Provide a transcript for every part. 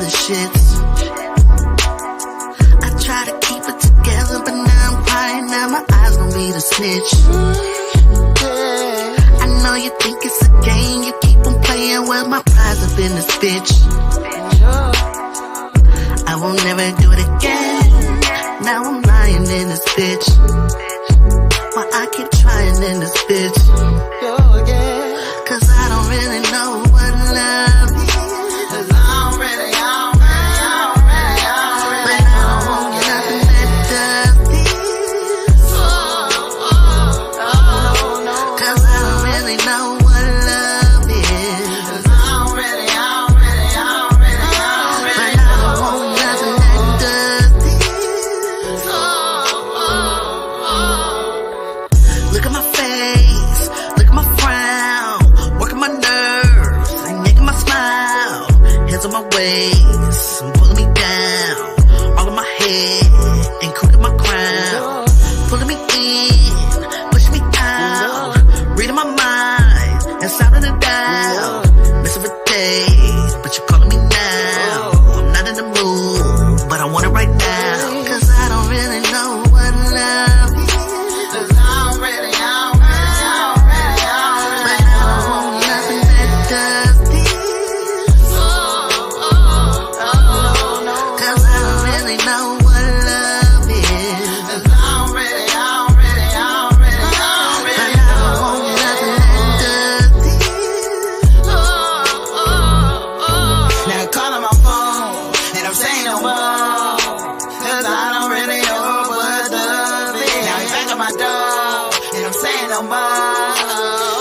the shits. I try to keep it together, but now I'm crying. Now my eyes gon' be the snitch. I know you think it's a game, you keep on playing. Well, my prize up in this bitch. I won't never do it again. Now I'm lying in this bitch. Why I keep trying in this bitch? Cause I don't really know what love is. Cause I don't really. But I don't want nothing that does this. Cause I don't really know what love is. Cause I don't really. But I don't want nothing that does this. Look at my face, look at my frown, working my nerves, and making my smile. Hands on my waist, pulling me down, all in my head, including my crown. Pulling me in, pushing me out, reading my mind, and sounding it down. Missing for days, but you're calling me now. I'm not in the mood, but I want it right now. Cause I don't really know what love is. Cause I don't really. But I don't want nothing that does this. Cause I don't really know what love is. Cause I don't really. But I don't want nothing that does this. Now calling my phone, and I'm saying no more. Cause I don't really know what love is. Now he's back at my door, and I'm saying no more.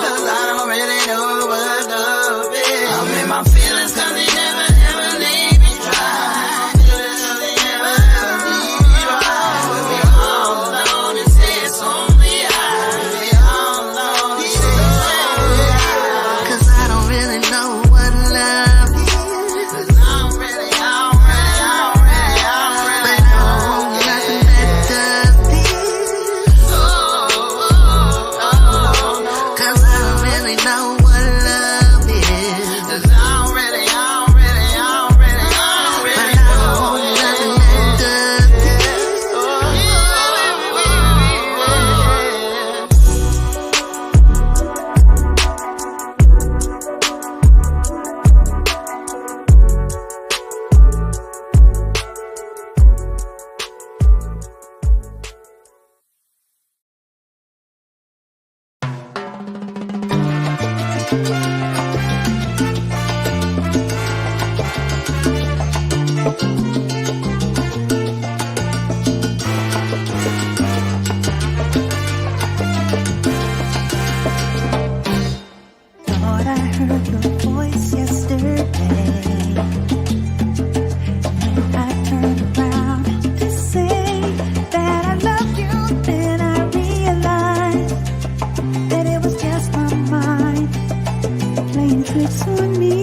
Cause I don't really know what love is. I'm in my feelings cause he never ever leave me dry. Cause he never ever leave me dry. We'll be all alone and say it's only I. We'll be all alone and say it's only I. Cause I don't really know what love is. Cause I don't really. But I don't want nothing that does this. Cause I don't really know what love is. Cause I don't really. But I don't want nothing that does this. Thought I heard your voice yesterday. I turned around to say that I love you. Then I realized that it was just my mind playing tricks on me.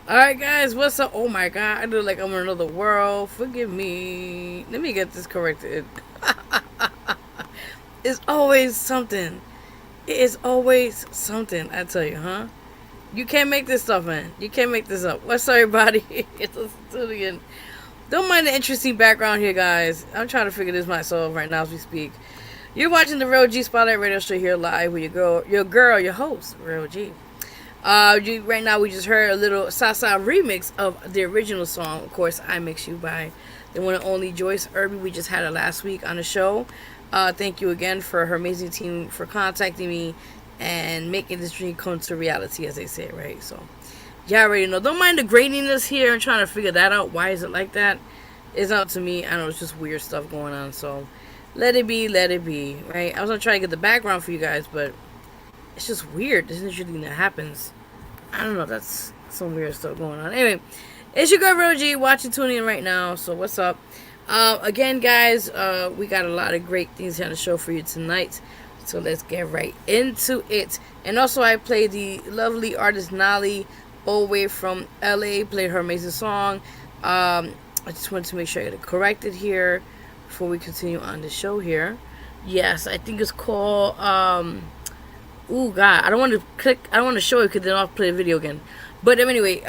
Alright, guys, what's up? Oh my god, I look like I'm in another world. Forgive me. Let me get this corrected. It's always something. It is always something, I tell you, huh? You can't make this stuff, man. You can't make this up. What's up, everybody? It's tuning in. Don't mind the interesting background here, guys. I'm trying to figure this myself right now as we speak. You're watching the Real G Spotlight Radio Show here live with your host, Real G. Right now we just heard a little Sasa remix of the original song. Of course, I Mix You by the one and only Joyce Irby. We just had her last week on the show. Thank you again for her amazing team for contacting me and making this dream come to reality, as they say, right? So, y'all already know. Don't mind the graininess here and trying to figure that out. Why is it like that? It's not to me. I know it's just weird stuff going on. So, let it be, right? I was going to try to get the background for you guys, but it's just weird. This is usually that happens. I don't know. That's some weird stuff going on. Anyway, it's your girl Real G watching, tuning in right now. So what's up? Again, guys, we got a lot of great things here on the show for you tonight. So let's get right into it. And also, I played the lovely artist Nali, all the way from LA. Played her amazing song. I just wanted to make sure I get it corrected here before we continue on the show here. Yes, I think it's called oh God, I don't want to show it because then I'll play the video again. But anyway,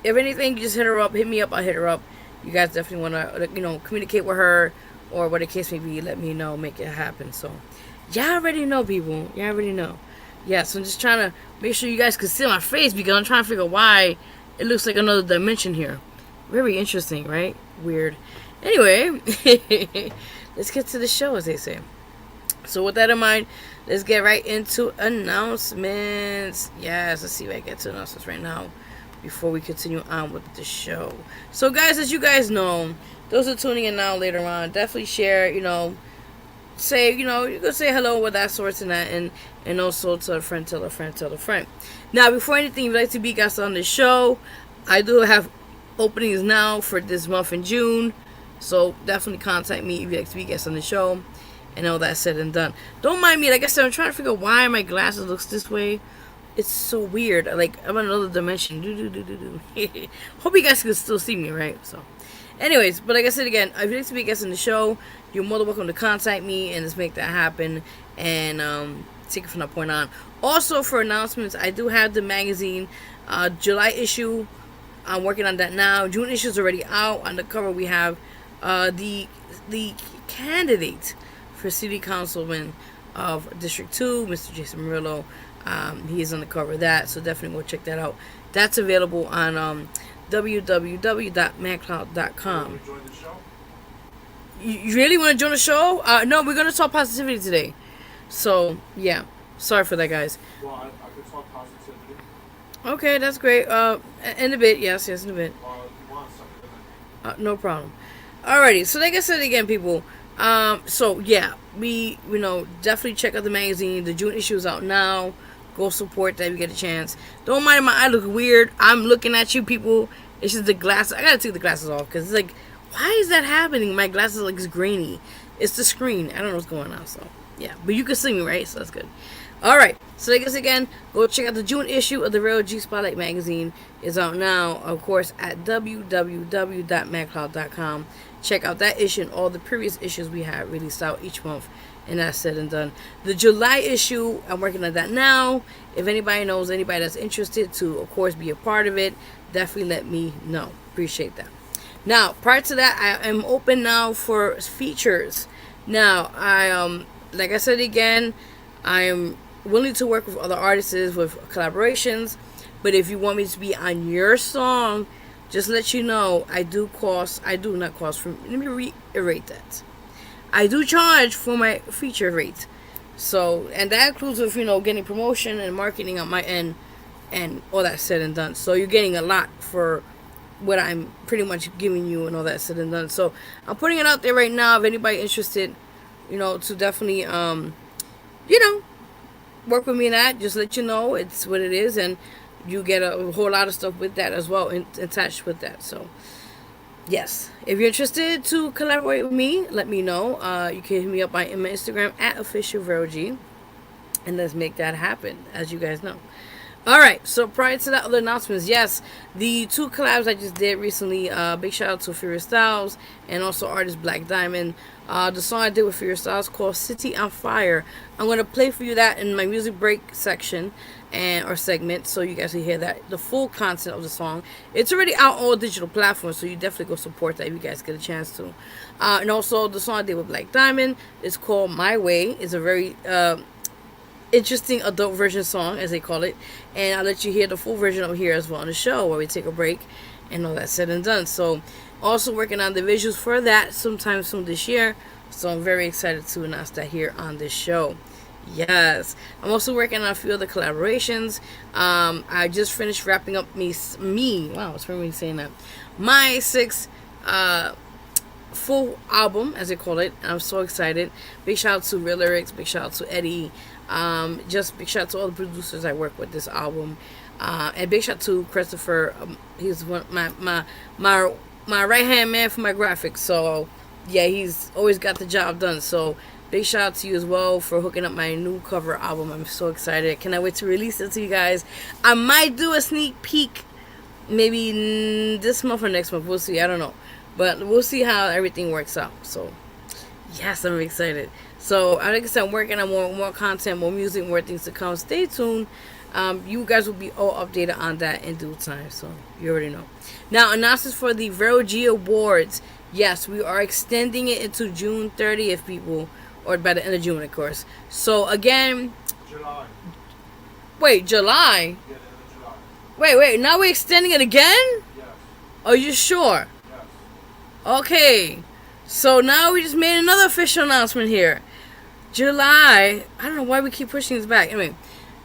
if anything, just hit me up, I'll hit her up. You guys definitely want to, communicate with her or what the case may be, let me know, make it happen. So, y'all already know, people. Y'all already know. Yeah, so I'm just trying to make sure you guys can see my face because I'm trying to figure why it looks like another dimension here. Very interesting, right? Weird. Anyway, let's get to the show, as they say. So with that in mind, let's get right into announcements. Yes, let's see if I get to announcements right now before we continue on with the show. So guys, as you guys know, those are tuning in now later on, definitely share, say, you can say hello with that sorts and that, and also tell a friend, tell a friend, tell a friend. Now, before anything, if you'd like to be guests on the show, I do have openings now for this month in June. So definitely contact me if you'd like to be guests on the show. And all that said and done. Don't mind me. Like I said, I'm trying to figure out why my glasses looks this way. It's so weird. Like, I'm in another dimension. Hope you guys can still see me, right? So, anyways, but like I said again, if you'd like to be a guest on the show, you're more than welcome to contact me and let's make that happen. And take it from that point on. Also, for announcements, I do have the magazine July issue. I'm working on that now. June issue is already out. On the cover, we have the candidate for City Councilman of District 2, Mr. Jason Murillo. He is on the cover of that, so definitely go check that out. That's available on www.mancloud.com. You really want to join the show? No, we're going to talk positivity today. So, yeah. Sorry for that, guys. Well, I could talk positivity. Okay, that's great. In a bit. Yes, in a bit. Well, if you want something. No problem. Alrighty, so like I said again, people, so yeah, we definitely check out the magazine. The June issue is out now. Go support that if you get a chance. Don't mind my eye look weird. I'm looking at you, people. It's just the glasses. I gotta take the glasses off because it's like, why is that happening? My glasses are like grainy. It's the screen. I don't know what's going on. So yeah, but you can see me, right? So that's good. All right. So I guess again, go check out the June issue of the Real G Spotlight magazine. It's out now, of course, at www.mancloud.com. Check out that issue and all the previous issues we have released out each month. And that's said and done. The July issue, I'm working on that now. If anybody knows anybody that's interested to, of course, be a part of it, definitely let me know. Appreciate that. Now, prior to that, I am open now for features. Now, like I said again, I am willing to work with other artists with collaborations. But if you want me to be on your song, just let you know, let me reiterate that. I do charge for my feature rate. So, and that includes with, getting promotion and marketing on my end and all that said and done. So you're getting a lot for what I'm pretty much giving you and all that said and done. So I'm putting it out there right now. If anybody interested, to definitely, work with me in that, just let you know it's what it is. And you get a whole lot of stuff with that as well attached with that. So yes, if you're interested to collaborate with me, let me know. You can hit me up on my Instagram at officialverog, and let's make that happen, as you guys know. All right. So prior to that, other announcements. Yes, the two collabs I just did recently. Big shout out to Furious Styles and also artist Black Diamond. The song I did with Furious Styles called "City on Fire." I'm gonna play for you that in my music break section and or segment, so you guys can hear that the full content of the song. It's already out on all digital platforms, so you definitely go support that if you guys get a chance to. And also the song I did with Black Diamond is called "My Way." It's a very interesting adult version song, as they call it, and I'll let you hear the full version over here as well on the show where we take a break and all that said and done. So also working on the visuals for that sometime soon this year, so I'm very excited to announce that here on this show. Yes, I'm also working on a few other collaborations. I just finished wrapping up me wow, it's me saying that, my sixth full album, as they call it. I'm so excited. Big shout out to Real Lyrics, big shout out to Eddie, just big shout out to all the producers I work with this album, and big shout out to Christopher. He's one my right hand man for my graphics. So yeah, he's always got the job done. So big shout out to you as well for hooking up my new cover album. I'm so excited. Cannot wait to release it to you guys. I might do a sneak peek maybe this month or next month. We'll see. I don't know, but we'll see how everything works out. So yes, I'm excited. So like I said, I'm working on more content, more music, more things to come. Stay tuned. You guys will be all updated on that in due time. So you already know. Now, announcements for the Vero G Awards. Yes, we are extending it into June 30th, people, or by the end of June, of course. So again, July. wait, July. Yeah, the end of July. Wait. Now we're extending it again? Yes. Are you sure? Yes. Okay. So now we just made another official announcement here. July. I don't know why we keep pushing this back. Anyway,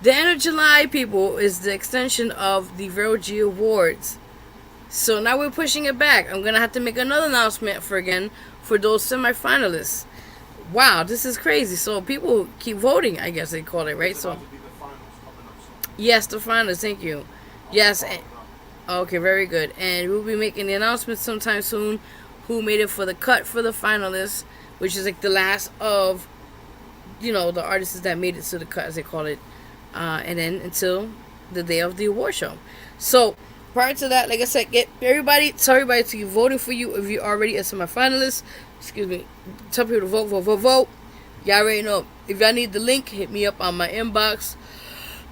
the end of July, people, is the extension of the Vero G Awards. So now we're pushing it back. I'm going to have to make another announcement for those semifinalists. Wow, this is crazy. So people keep voting, I guess they call it, right? It's So about to be the finals coming up soon. yes, the finalists. Thank you. Yes. Okay, very good. And we'll be making the announcement sometime soon who made it for the cut for the finalists, which is like the last of, the artists that made it to the cut, as they call it. And then until the day of the award show. So prior to that, like I said, tell everybody to keep voting for you if you already a semifinalist. Excuse me. Tell people to vote. Y'all already know. If y'all need the link, hit me up on my inbox.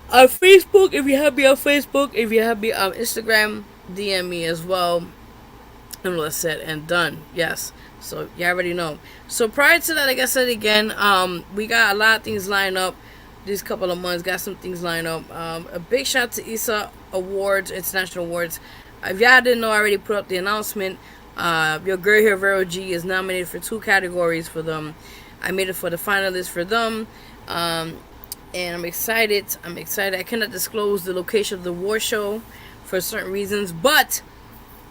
On Facebook, if you have me on Facebook. If you have me on Instagram, DM me as well. And all that's said and done. Yes. So y'all already know. So prior to that, like I said again, we got a lot of things lined up. These couple of months, got some things lined up. A big shout out to ISA Awards, International Awards. If y'all didn't know, I already put up the announcement. Your girl here, Vero G, is nominated for 2 categories for them. I made it for the finalists for them. And I'm excited. I cannot disclose the location of the award show for certain reasons, but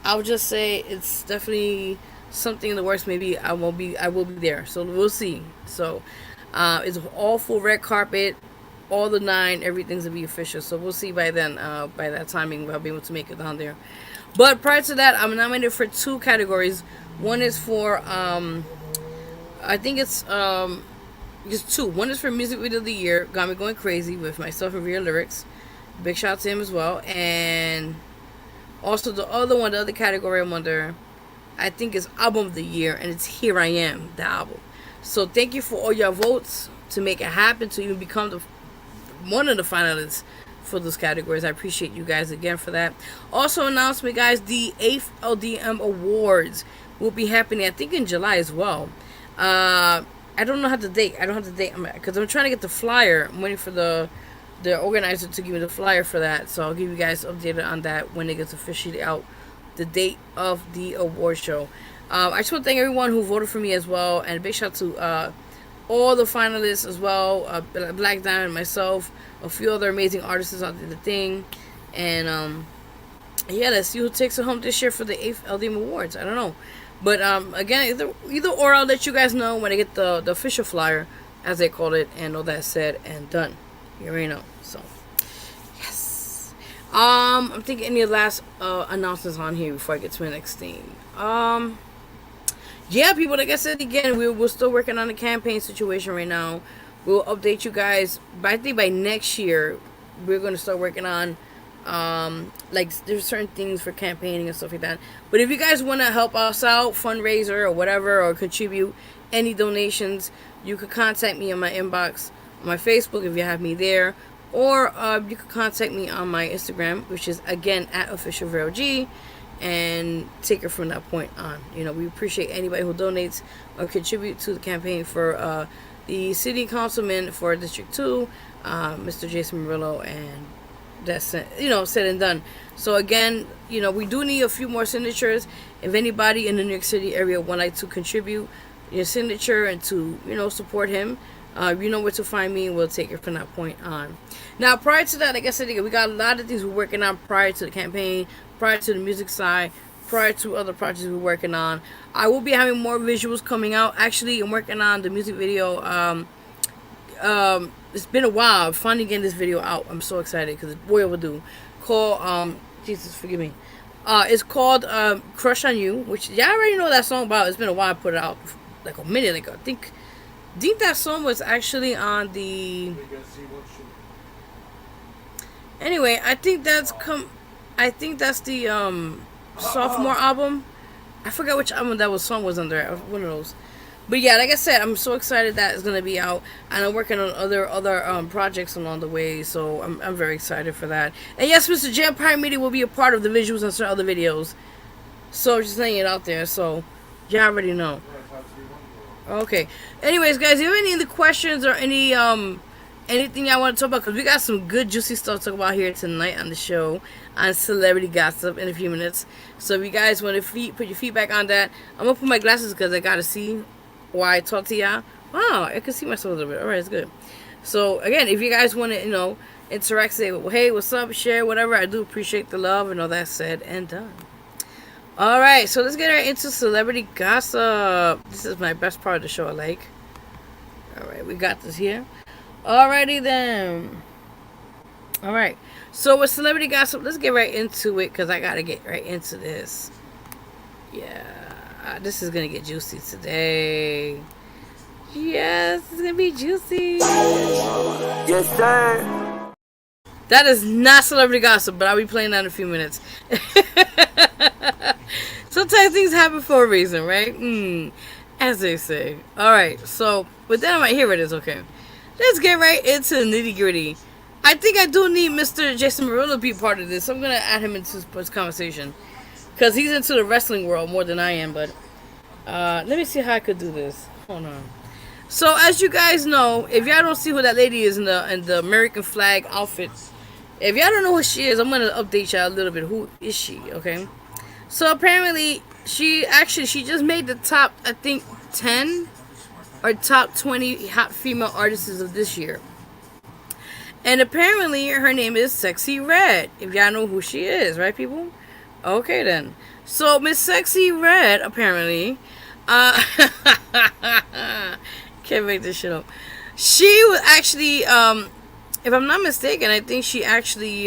I'll just say it's definitely something in the works. Maybe I will be there. So we'll see. So it's all full red carpet, all the 9, everything's gonna be official. So we'll see by then. By that timing, I'll be able to make it down there. But prior to that, I'm nominated for 2 categories. One is for I think it's just 2. One is for Music Video of the Year, Got Me Going Crazy, with myself and Real Lyrics. Big shout out to him as well. And also the other category I'm under, I think is Album of the Year, and it's Here I Am, the album. So thank you for all your votes to make it happen, to even become one of the finalists for those categories. I appreciate you guys again for that. Also announcement, guys, the 8th LDM Awards will be happening, I think, in July as well. I don't know the date because I'm trying to get the flyer. I'm waiting for the organizer to give me the flyer for that. So I'll give you guys updated on that when it gets officially out, the date of the award show. I just want to thank everyone who voted for me as well, and a big shout out to all the finalists as well, Black Diamond, myself, a few other amazing artists out there, the thing, and yeah, let's see who takes it home this year for the 8th LDM Awards. I don't know, but again, either or, I'll let you guys know when I get the official flyer, as they call it, and all that said and done. You already know. So yes, I'm thinking any last announcements on here before I get to the next thing. Yeah, people, like I said again, we're still working on the campaign situation right now. We'll update you guys, but I think by next year, we're going to start working on like there's certain things for campaigning and stuff like that. But if you guys want to help us out, fundraiser or whatever, or contribute any donations, you could contact me on my inbox on my Facebook if you have me there, or you could contact me on my Instagram, which is again at official Vero G, and take it from that point on. You know, we appreciate anybody who donates or contribute to the campaign for the city councilman for District 2, Mr. Jason Murillo, and that's, you know, said and done. So again, you know, we do need a few more signatures. If anybody in the New York City area would like to contribute your signature and to, you know, support him, you know where to find me, and we'll take it from that point on. Now, prior to that, like I said, we got a lot of things we're working on prior to the campaign, prior to the music side, prior to other projects we're working on. I will be having more visuals coming out. Actually, I'm working on the music video. It's been a while. I'm finally getting this video out. I'm so excited because it's way overdue. Called Jesus, forgive me. It's called Crush on You, which y'all already know that song about. It's been a while. I put it out like a minute ago. I think that song was actually on the. Anyway, I think that's the sophomore album. I forgot which album that song was under. One of those. But yeah, like I said, I'm so excited that it's gonna be out, and I'm working on other projects along the way. So I'm very excited for that. And yes, Mr. Jampire Media will be a part of the visuals and certain other videos. So just laying it out there. So you already know. Okay. Anyways, guys, if you have any other questions or any anything y'all want to talk about, because we got some good juicy stuff to talk about here tonight on the show on celebrity gossip in a few minutes. So if you guys want to put your feedback on that, I'm gonna put my glasses because I gotta see why I talk to y'all. Wow, I can see myself a little bit. Alright, it's good. So again, if you guys want to, you know, interact, say, well, hey, what's up, share, whatever, I do appreciate the love and all that said and done. Alright, so let's get right into celebrity gossip. This is my best part of the show, I like. Alright, we got this here. Alrighty then. Alright, so with celebrity gossip, let's get right into it because I gotta get right into this. Yeah. This is gonna get juicy today. Yes, it's gonna be juicy. Yes, sir. That is not celebrity gossip, but I'll be playing that in a few minutes. Sometimes things happen for a reason, right? As they say. Alright, so with that, here it is, okay. Let's get right into the nitty gritty. I think I do need Mr. Jason Murillo to be part of this. So I'm gonna add him into this conversation. Because he's into the wrestling world more than I am, but let me see how I could do this. Hold on. So, as you guys know, if y'all don't see who that lady is in the American flag outfit, if y'all don't know who she is, I'm going to update y'all a little bit. Who is she, okay? So, apparently, she just made the top, I think, 10 or top 20 hot female artists of this year. And apparently, her name is Sexy Red, if y'all know who she is, right, people? Okay then. So Miss Sexy Red apparently can't make this shit up. She was actually if I'm not mistaken, I think she actually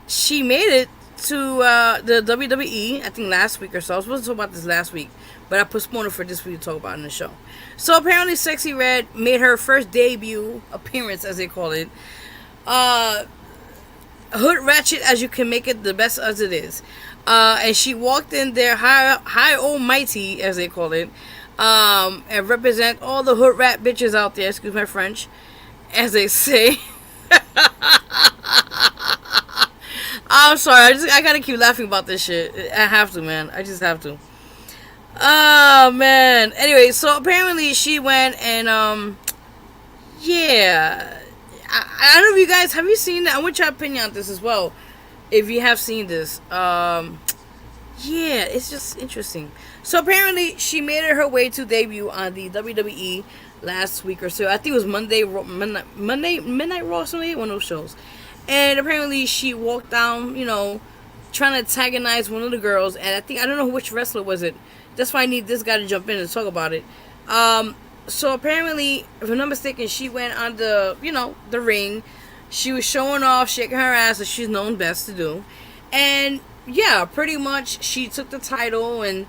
she made it to the WWE, I think last week or so. I was supposed to talk about this last week, but I postponed it for this week to talk about it in the show. So apparently Sexy Red made her first debut appearance, as they call it. Hood ratchet as you can make it, the best as it is. And she walked in there high almighty, as they call it, and represent all the hood rat bitches out there, excuse my French, as they say. I'm sorry, I gotta keep laughing about this shit. I have to, man. I just have to. Oh, man. Anyway, so apparently she went and, yeah. I don't know if you guys, have you seen that? I want your opinion on this as well, if you have seen this. Yeah, it's just interesting. So apparently she made it her way to debut on the WWE last week or so. I think it was Midnight Raw, something, one of those shows. And apparently she walked down, you know, trying to antagonize one of the girls. And I don't know which wrestler was it. That's why I need this guy to jump in and talk about it. So apparently, if I'm not mistaken, she went on the, you know, the ring. She was showing off, shaking her ass, as she's known best to do. And yeah, pretty much she took the title and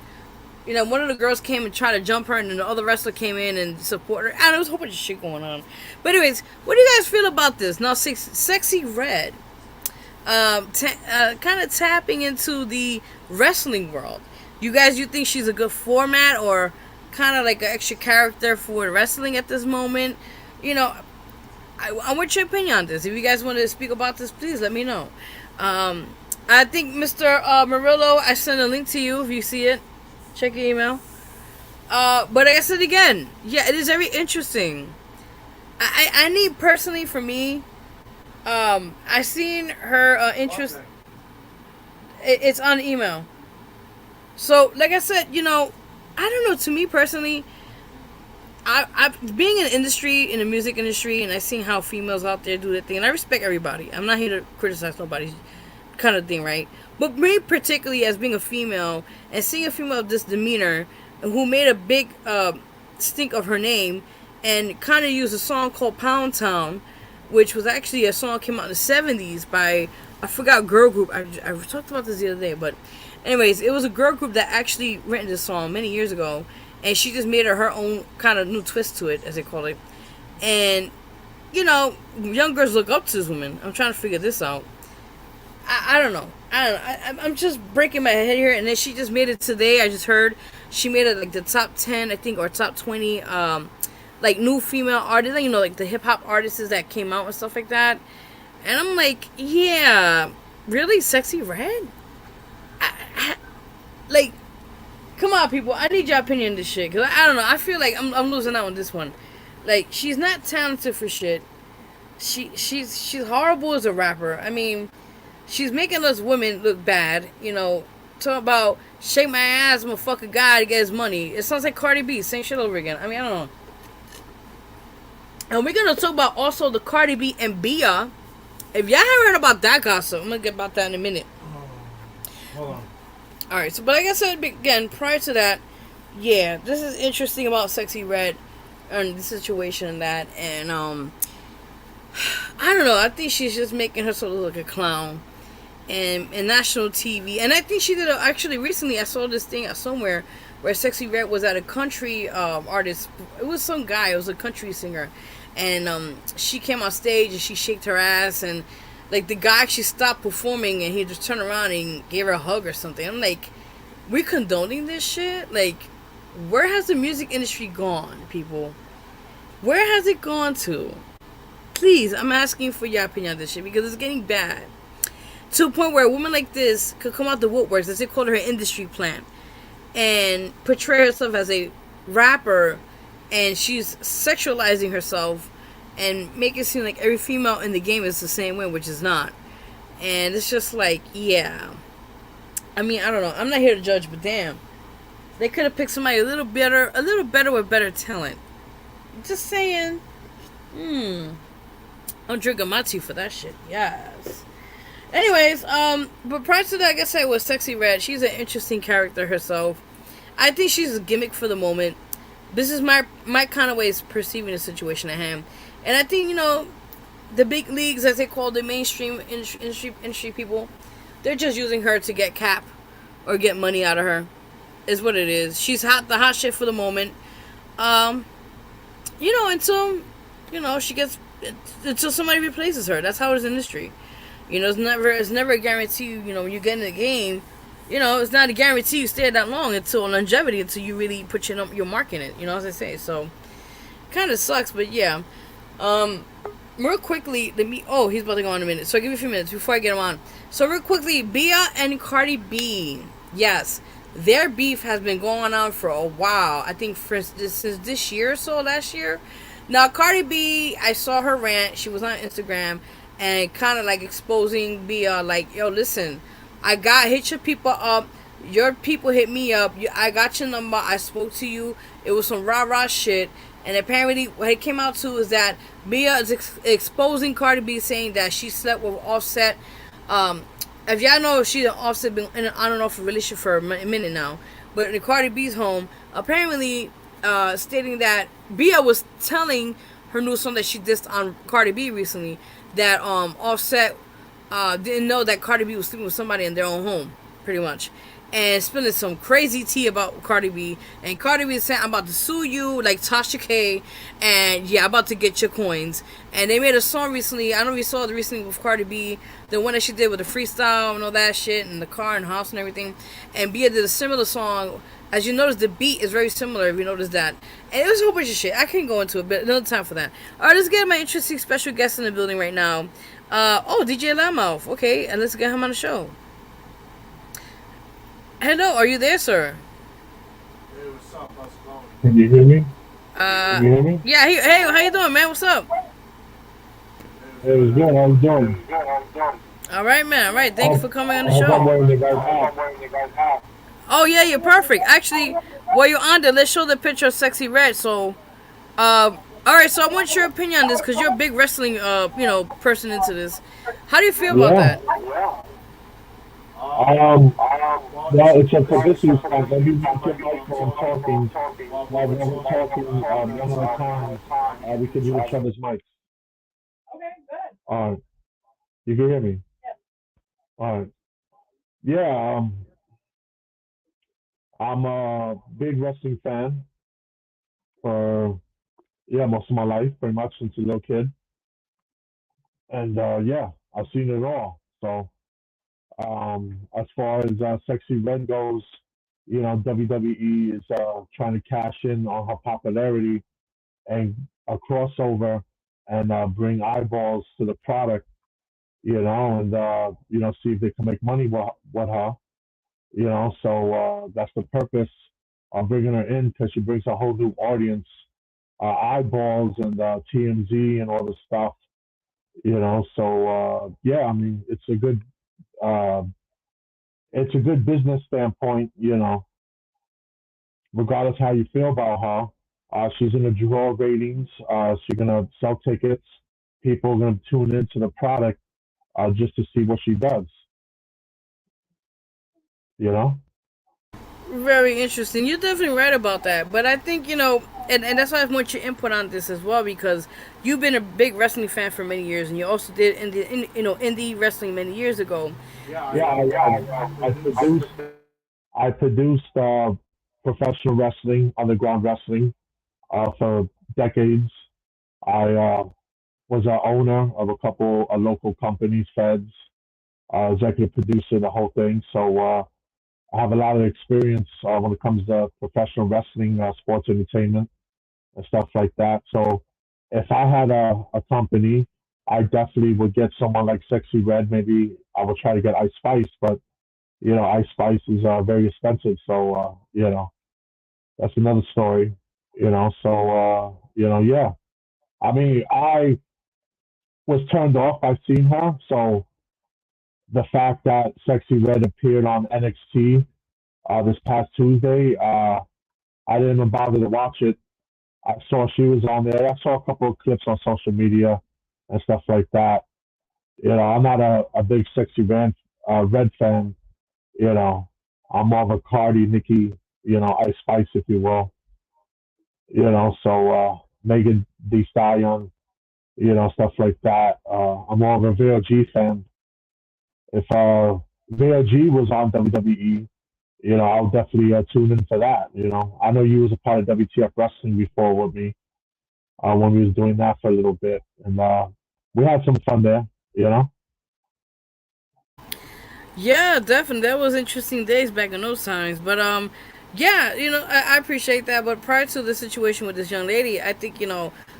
You know, one of the girls came and tried to jump her, and then the other wrestler came in and supported her. And there was a whole bunch of shit going on. But anyways, what do you guys feel about this? Now, Sexy Red, kind of tapping into the wrestling world. You think she's a good format, or kind of like an extra character for wrestling at this moment? You know, I want your opinion on this. If you guys want to speak about this, please let me know. I think Mr. Murillo, I sent a link to you if you see it. Check your email. But like I said again, yeah, it is very interesting. I need, personally, for me, I seen her interest. It's on email. So, like I said, you know, I don't know. To me personally, I being in the industry, in the music industry, and I seen how females out there do their thing, and I respect everybody. I'm not here to criticize nobody, kind of thing, right? But me particularly, as being a female and seeing a female of this demeanor, who made a big stink of her name, and kind of used a song called Pound Town, which was actually a song that came out in the 70s by, I forgot, girl group. I talked about this the other day, but anyways, it was a girl group that actually written this song many years ago, and she just made her own kind of new twist to it, as they call it. And, you know, young girls look up to this woman. I'm trying to figure this out. I don't know. I'm just breaking my head here, and then she just made it today. I just heard she made it like the top 10, I think, or top 20, like new female artists, you know, like the hip hop artists that came out and stuff like that. And I'm like, yeah, really, Sexy Red? Like, come on, people. I need your opinion on this shit, because I don't know. I feel like I'm losing out on this one. Like, she's not talented for shit. She's horrible as a rapper. I mean, she's making us women look bad. You know, talk about shake my ass, I'm a fucking guy to get his money. It sounds like Cardi B, same shit over again. I mean, I don't know. And we're gonna talk about also the Cardi B and Bia. If y'all haven't heard about that gossip, I'm gonna get about that in a minute. Hold on. Alright, so, but like I said again, prior to that, yeah, this is interesting about Sexy Red and the situation and that, and, I don't know, I think she's just making herself look like a clown, and national TV, and I think she did, actually, recently, I saw this thing somewhere, where Sexy Red was at a country, artist, it was some guy, it was a country singer, and, she came on stage, and she shaked her ass, and, like, the guy actually stopped performing, and he just turned around and gave her a hug or something. I'm like, we condoning this shit? Like, where has the music industry gone, people? Where has it gone to? Please, I'm asking for your opinion on this shit, because it's getting bad. To a point where a woman like this could come out the woodworks, as they call her industry plant, and portray herself as a rapper, and she's sexualizing herself, and make it seem like every female in the game is the same way, which is not. And it's just like, yeah. I mean, I don't know. I'm not here to judge, but damn. They could have picked somebody a little better with better talent. Just saying. I'm drinking my tea for that shit. Yes. Anyways, but prior to that, like I said, with Sexy Red, she's an interesting character herself. I think she's a gimmick for the moment. This is my kind of way of perceiving the situation at hand. And I think, you know, the big leagues, as they call the mainstream industry people, they're just using her to get cap or get money out of her, is what it is. She's the hot shit for the moment. You know, until, you know, until somebody replaces her. That's how it is in the industry. You know, it's never a guarantee, you know, when you get in the game, you know, it's not a guarantee you stay that long until longevity, until you really put your mark in it, you know, as I say. So, kind of sucks, but yeah. Real quickly, he's about to go on in a minute, so I'll give you a few minutes before I get him on. So real quickly, Bia and Cardi B, yes, their beef has been going on for a while. I think since this year or so, last year. Now, Cardi B, I saw her rant, she was on Instagram, and kind of like exposing Bia, like, yo, listen, hit your people up, your people hit me up, I got your number, I spoke to you, it was some rah-rah shit. And apparently, what it came out to is that Bia is exposing Cardi B, saying that she slept with Offset. If y'all know, she and Offset been in an on and off relationship for a minute now. But in Cardi B's home, apparently stating that Bia was telling her new song that she dissed on Cardi B recently, that Offset didn't know that Cardi B was sleeping with somebody in their own home, pretty much. and spilling some crazy tea about Cardi B. And Cardi B is saying, I'm about to sue you like Tasha K. And yeah, I'm about to get your coins. And they made a song recently. I don't know if you saw the recently with Cardi B, the one that she did with the freestyle and all that shit, and the car and house and everything. And Bia did a similar song. As you notice, the beat is very similar, if you notice that. And it was a whole bunch of shit. I can't go into it, but another time for that. Alright, let's get my interesting special guest in the building right now. DJ Loudmouth. Okay, and let's get him on the show. Hello, are you there, sir? Hey, what's up? How's it going? Can you hear me? Can you hear me? Yeah. Hey, how you doing, man? What's up? It was good. How was doing? All right, man. All right. Thank you for coming on the I hope I'm show. wearing the right hat. Oh yeah, you're perfect. Actually, while you're on there, let's show the picture of Sexy Red. So, all right. So I want your opinion on this because you're a big wrestling, person into this. How do you feel about that? Well, it's a publicity stunt. Let me make your mic while I'm talking. While we're talking one at a time, we can use each other's mics. All right. You can hear me? All right. Yeah, I'm a big wrestling fan for, most of my life, pretty much since a little kid. And, I've seen it all. So, as far as Sexy Red goes, WWE is trying to cash in on her popularity and a crossover and bring eyeballs to the product, and see if they can make money with her, So that's the purpose of bringing her in because she brings a whole new audience, eyeballs and TMZ and all this stuff, So I mean, uh, it's a good business standpoint, regardless how you feel about her. She's going to draw ratings. She's going to sell tickets. People are going to tune into the product just to see what she does. You know? Very interesting. You're definitely right about that. But I think, and that's why I want your input on this as well, because you've been a big wrestling fan for many years, and you also did indie wrestling many years ago. Yeah. I produced professional wrestling, underground wrestling, for decades. I was an owner of a couple of local companies, Feds, executive producer, the whole thing. So I have a lot of experience when it comes to professional wrestling, sports entertainment, and stuff like that. So if I had a company, I definitely would get someone like Sexy Red. Maybe I would try to get Ice Spice, but Ice Spice is very expensive. So that's another story. So yeah. I mean, I was turned off by seeing her. So the fact that Sexy Red appeared on NXT this past Tuesday, I didn't even bother to watch it. I saw she was on there. I saw a couple of clips on social media and stuff like that. I'm not a big Sexy Red fan. I'm more of a Cardi, Nikki, Ice Spice, if you will. So Megan Thee Stallion, stuff like that. I'm more of a Vero G fan. If Vero G was on WWE, I'll definitely tune in for that. I know you was a part of WTF Wrestling before with me when we was doing that for a little bit, and we had some fun there. Yeah, definitely. That was interesting days back in those times. But yeah, I appreciate that. But prior to the situation with this young lady, I think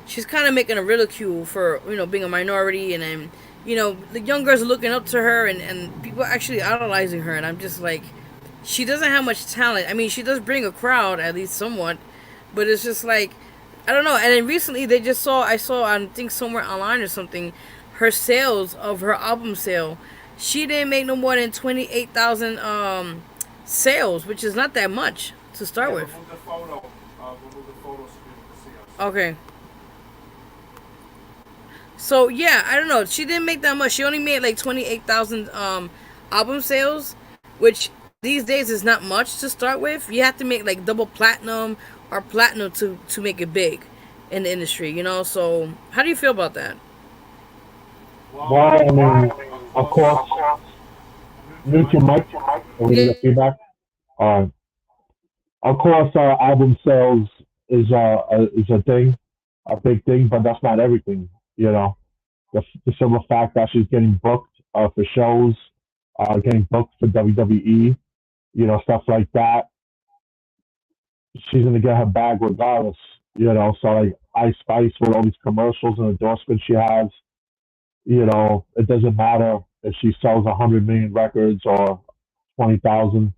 she's kind of making a ridicule for being a minority, and then the young girls are looking up to her, and people are actually idolizing her, and I'm just like, she doesn't have much talent. I mean, she does bring a crowd at least somewhat, but it's just like, I don't know. And then recently I saw I think somewhere online or something, her sales of her album sale. She didn't make no more than 28,000 sales, which is not that much to start with. Remove the photo. Remove the photo so people can see us. Okay. So yeah, I don't know. She didn't make that much. She only made like 28,000 album sales, which these days is not much to start with. You have to make like double platinum or platinum to make it big in the industry. So how do you feel about that? Well, I mean, of course, mute your mic. Are we Yeah. get feedback? Uh, of course, album sales is a thing, a big thing, but that's not everything. You know, the simple fact that she's getting booked for shows, getting booked for WWE, you know, stuff like that. She's gonna get her bag regardless. You know, so like Ice Spice with all these commercials and endorsements she has, you know, it doesn't matter if she sells 100 million records or 20,000,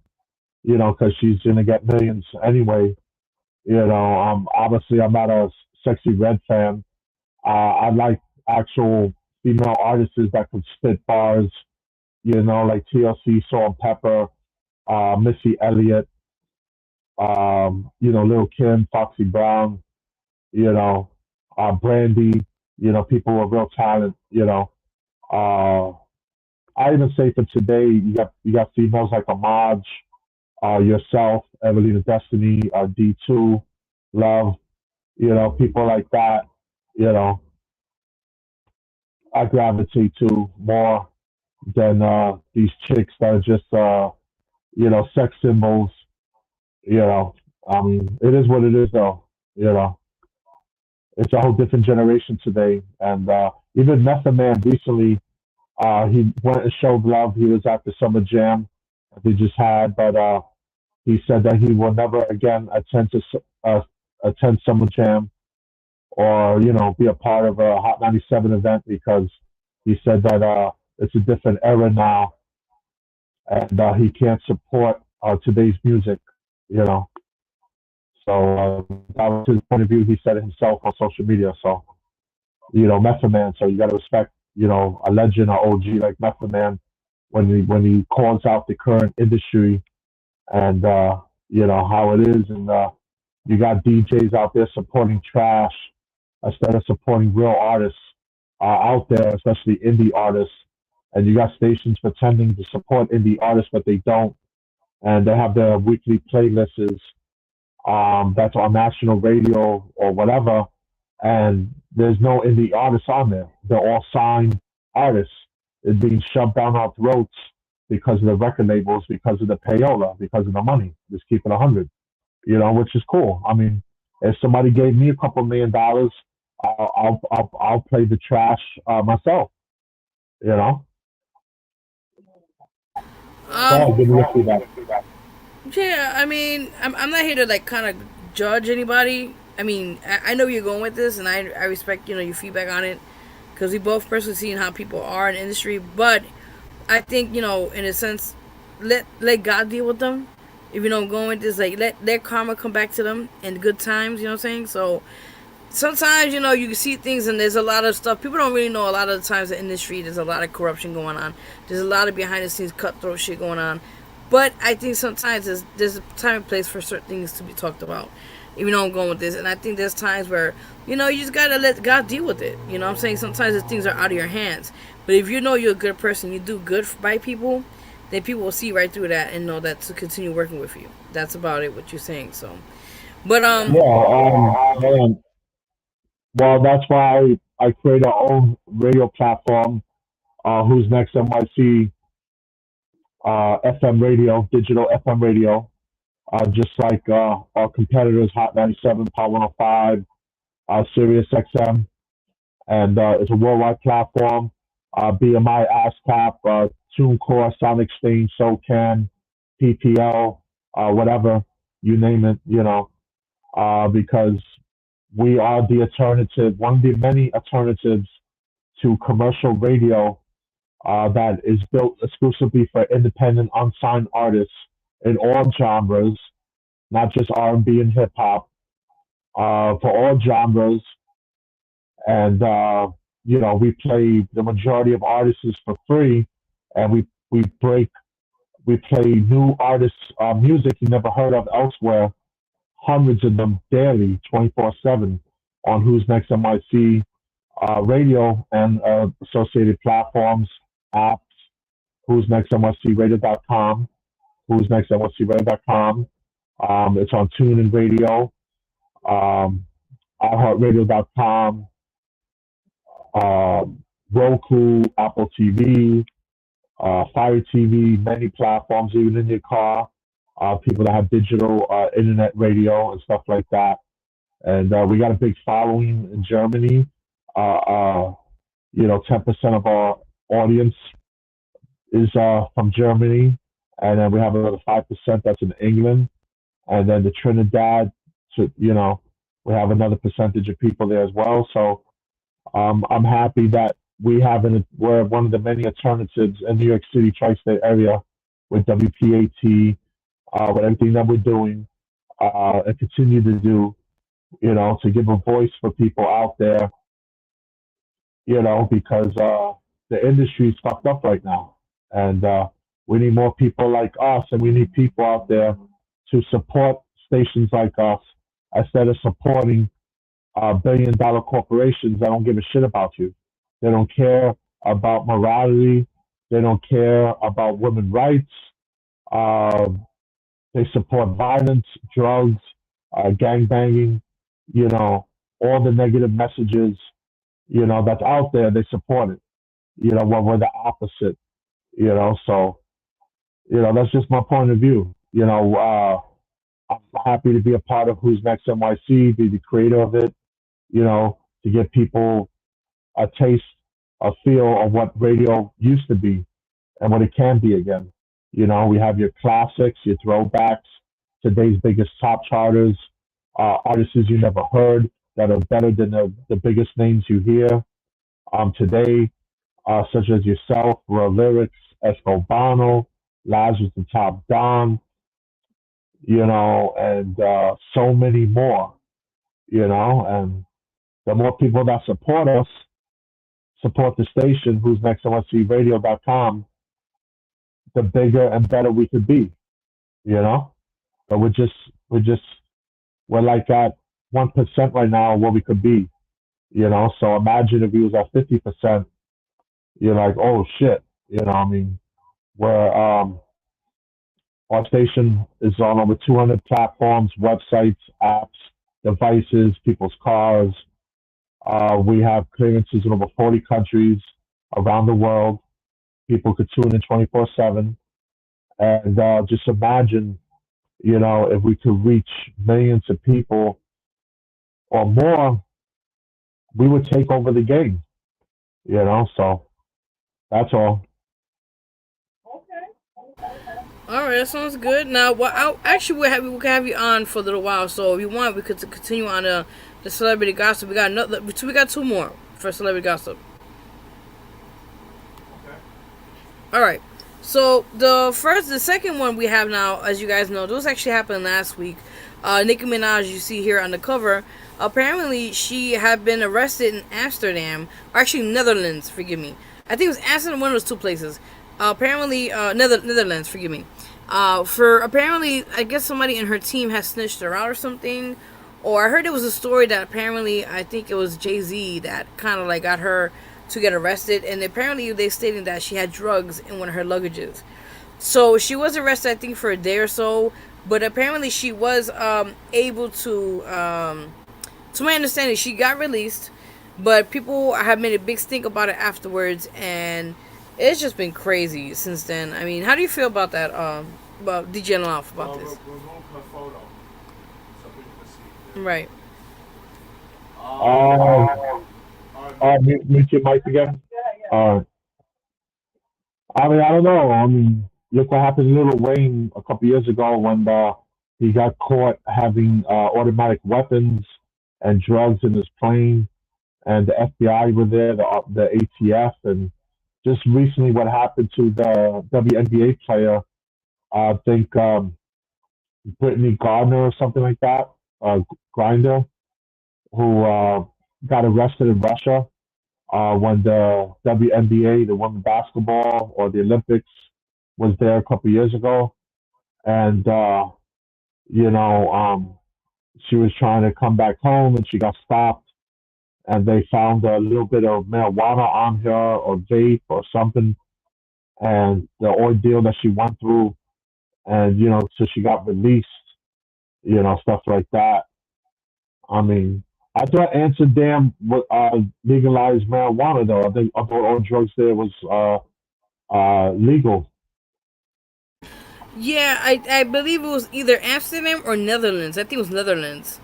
you know, because she's gonna get millions anyway. You know, obviously I'm not a Sexy Red fan. I like actual female artists that can spit bars, you know, like TLC, Salt and Pepper, Missy Elliott, you know, Lil Kim, Foxy Brown, you know, Brandy, you know, people with real talent, you know. Uh, I even say for today, you got females like Amaj, yourself, Evelina Destiny, D2, Love, you know, people like that, you know, I gravitate to more than these chicks that are just, you know, sex symbols, you know. I mean, it is what it is, though, you know. It's a whole different generation today. And even Method Man recently, he went and showed love. He was at the Summer Jam that they just had, but he said that he will never again attend Summer Jam or you know be a part of a Hot 97 event because he said that it's a different era now and he can't support today's music. You know, so that was his point of view. He said it himself on social media. So you know, Method Man. So you got to respect you know a legend or OG like Method Man when he calls out the current industry and you know how it is, and you got DJs out there supporting trash instead of supporting real artists out there, especially indie artists. And you got stations pretending to support indie artists, but they don't, and they have their weekly playlists that's on national radio or whatever, and there's no indie artists on there. They're all signed artists. It's being shoved down our throats because of the record labels, because of the payola, because of the money. Just keep it 100, you know, which is cool. I mean, if somebody gave me a couple $1 million, I'll play the trash myself, you know. Um, So give me a feedback. yeah, I mean, I'm not here to like kind of judge anybody. I mean, I know where you're going with this, and I respect you know your feedback on it because we both personally seen how people are in the industry. But I think you know, in a sense, let God deal with them. If you know, I'm going with this, like let their karma come back to them in good times. You know what I'm saying? So sometimes you know you can see things and there's a lot of stuff people don't really know. A lot of the times in the industry there's a lot of corruption going on, there's a lot of behind the scenes cutthroat shit going on, but I think sometimes there's a time and place for certain things to be talked about, even though I'm going with this. And I think there's times where you know you just gotta let God deal with it. You know what I'm saying? Sometimes the things are out of your hands, but if you know you're a good person, you do good by people, then people will see right through that and know that to continue working with you. That's about it what you're saying. So but Yeah, man. Well, that's why I created our own radio platform, Who's Next NYC FM radio, digital FM radio, just like our competitors, Hot 97, Power 105, Sirius XM, and it's a worldwide platform. BMI, ASCAP, TuneCore, Sound Exchange, SoCan, PPL, whatever, you name it, you know, because we are the alternative, one of the many alternatives to commercial radio that is built exclusively for independent, unsigned artists in all genres, not just R&B and hip hop, for all genres. And you know, we play the majority of artists for free, and we play new artists' music you never heard of elsewhere, hundreds of them daily, 24/7, on Who's Next NYC radio and associated platforms, apps, WhosNextNYCRadio.com, WhosNextNYCRadio.com. It's on TuneIn Radio, um, iHeartRadio.com, uh, Roku, Apple TV, Fire TV, many platforms, even in your car. people that have digital internet radio and stuff like that. And we got a big following in Germany. 10% of our audience is from Germany, and then we have another 5% that's in England, and then the Trinidad. So we have another percentage of people there as well. So I'm happy that we're one of the many alternatives in New York City tri-state area with WPAT, with everything that we're doing and continue to do, to give a voice for people out there, because the industry is fucked up right now. And we need more people like us, and we need people out there to support stations like us instead of supporting billion-dollar corporations that don't give a shit about you. They don't care about morality. They don't care about women's rights. They support violence, drugs, gangbanging, all the negative messages, that's out there. They support it, when we're the opposite, so, that's just my point of view. I'm happy to be a part of Who's Next NYC, be the creator of it, to give people a taste, a feel of what radio used to be and what it can be again. We have your classics, your throwbacks, today's biggest top charters, artists you never heard that are better than the biggest names you hear today, such as yourself, Raw Lyrics, Escobano, Lazarus the Top Don, and so many more, and the more people that support us, support the station, WhosNextNYCRadio.com, the bigger and better we could be, But we're like at 1% right now of what we could be, So imagine if we was at 50%, you're like, oh shit, we're our station is on over 200 platforms, websites, apps, devices, people's cars. We have clearances in over 40 countries around the world. People could tune in 24/7. And just imagine, if we could reach millions of people or more, we would take over the game, So that's all. All right, that sounds good. Now, we can have you on for a little while. So if you want, we could continue on the celebrity gossip. We got two more for celebrity gossip. Okay. All right. So the second one we have now, as you guys know, those actually happened last week. Nicki Minaj, you see here on the cover, apparently she had been arrested in Amsterdam, or actually Netherlands. Forgive me. I think it was Amsterdam, one of those two places. Apparently, Netherlands. Forgive me. For apparently, I guess somebody in her team has snitched her out or something. Or I heard it was a story that apparently, I think it was Jay-Z that kind of like got her to get arrested. And apparently they stated that she had drugs in one of her luggages. So she was arrested, I think, for a day or so. But apparently she was able to my understanding, she got released. But people have made a big stink about it afterwards. And it's just been crazy since then. I mean, how do you feel about that? About DJ Love about this? Remove her photo so people can see. Right. Mute your mic again. I don't know. Look what happened to Lil Wayne a couple years ago when he got caught having automatic weapons and drugs in his plane, and the FBI were there, the ATF, and just recently what happened to the WNBA player, I think Brittany Gardner or something like that, Grinder, who got arrested in Russia when the WNBA, the women's basketball, or the Olympics was there a couple years ago. And, she was trying to come back home and she got stopped. And they found a little bit of marijuana on her or vape or something. And the ordeal that she went through. And, so she got released, stuff like that. I thought Amsterdam legalized marijuana, though. I thought all drugs there was legal. Yeah, I believe it was either Amsterdam or Netherlands. I think it was Netherlands.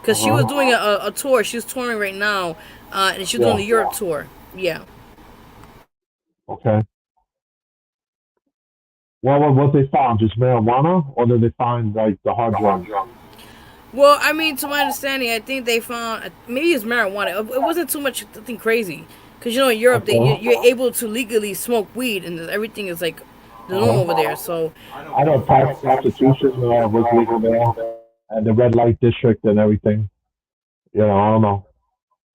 Because she was Uh-huh. doing a tour. She's touring right now, and she's doing Yeah. the Europe tour. Yeah. Okay. Well, what they found? Just marijuana, or did they find like the hard drugs? Well, I mean, to my understanding, I think they found maybe it's marijuana. It wasn't too much nothing crazy, because in Europe Okay. you're able to legally smoke weed and everything is like the norm over Uh-huh. there. So I know prostitution was legal there, and the red light district and everything. I don't know.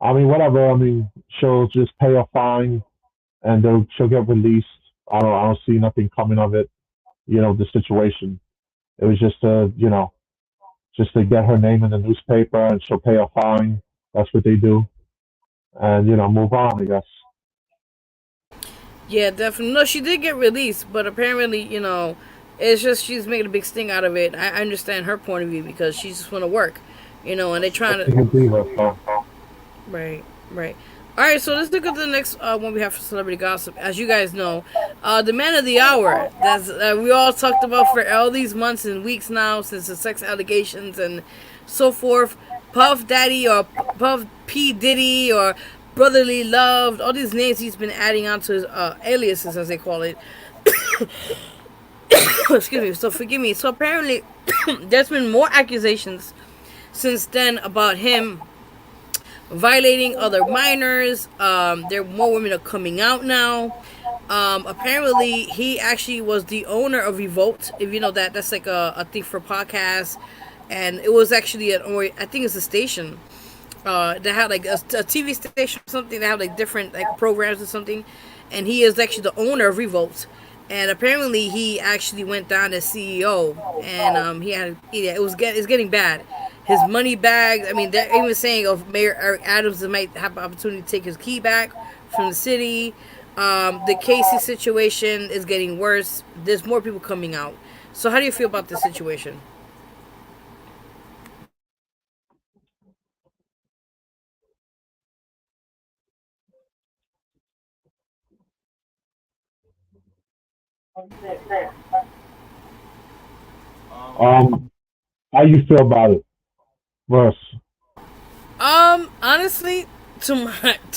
I mean, whatever. I mean, she'll just pay a fine, and she'll get released. I don't see nothing coming of it. The situation. It was just to get her name in the newspaper, and she'll pay a fine. That's what they do, and move on. I guess. yeah, definitely. No, she did get released, but apparently, it's just she's making a big sting out of it. I understand her point of view because she just want to work, and they trying That's to. a good diva. So. Right, right. All right, so let's look at the next one we have for celebrity gossip. As you guys know, the man of the hour. That's we all talked about for all these months and weeks now since the sex allegations and so forth. Puff Daddy or Puff P Diddy or Brotherly Love. All these names he's been adding onto his aliases, as they call it. Excuse me. So forgive me. So apparently, there's been more accusations since then about him violating other minors. There more women are coming out now. Apparently, he actually was the owner of Revolt. If you know that, that's like a thing for podcasts, and it was actually or I think it's a station that had like a TV station or something that had like different like programs or something, and he is actually the owner of Revolt. And apparently, he actually went down as CEO, and he had yeah, it's getting bad. His money bags. I mean, they're even saying of Mayor Eric Adams that might have the opportunity to take his key back from the city. The Casey situation is getting worse. There's more people coming out. So, how do you feel about this situation? Um, how you feel about it, Russ? Honestly, to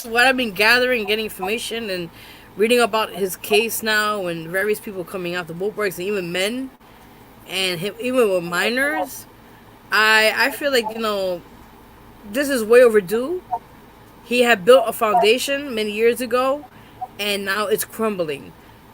what I've been gathering and getting information and reading about his case now, and various people coming out the woodworks, and even men, and him, even with minors, I feel like this is way overdue. He had built a foundation many years ago, and now it's crumbling.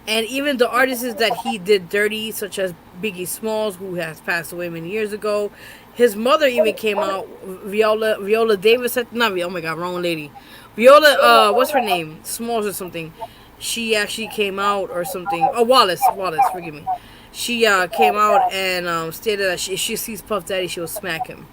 And even the artists that he did dirty, such as Biggie Smalls, who has passed away many years ago, his mother even came out. Viola Davis, not Viola. Oh my God, wrong lady. Viola, what's her name? Smalls or something. She actually came out or something. Oh, Wallace, forgive me. She came out and stated that if she sees Puff Daddy, she will smack him.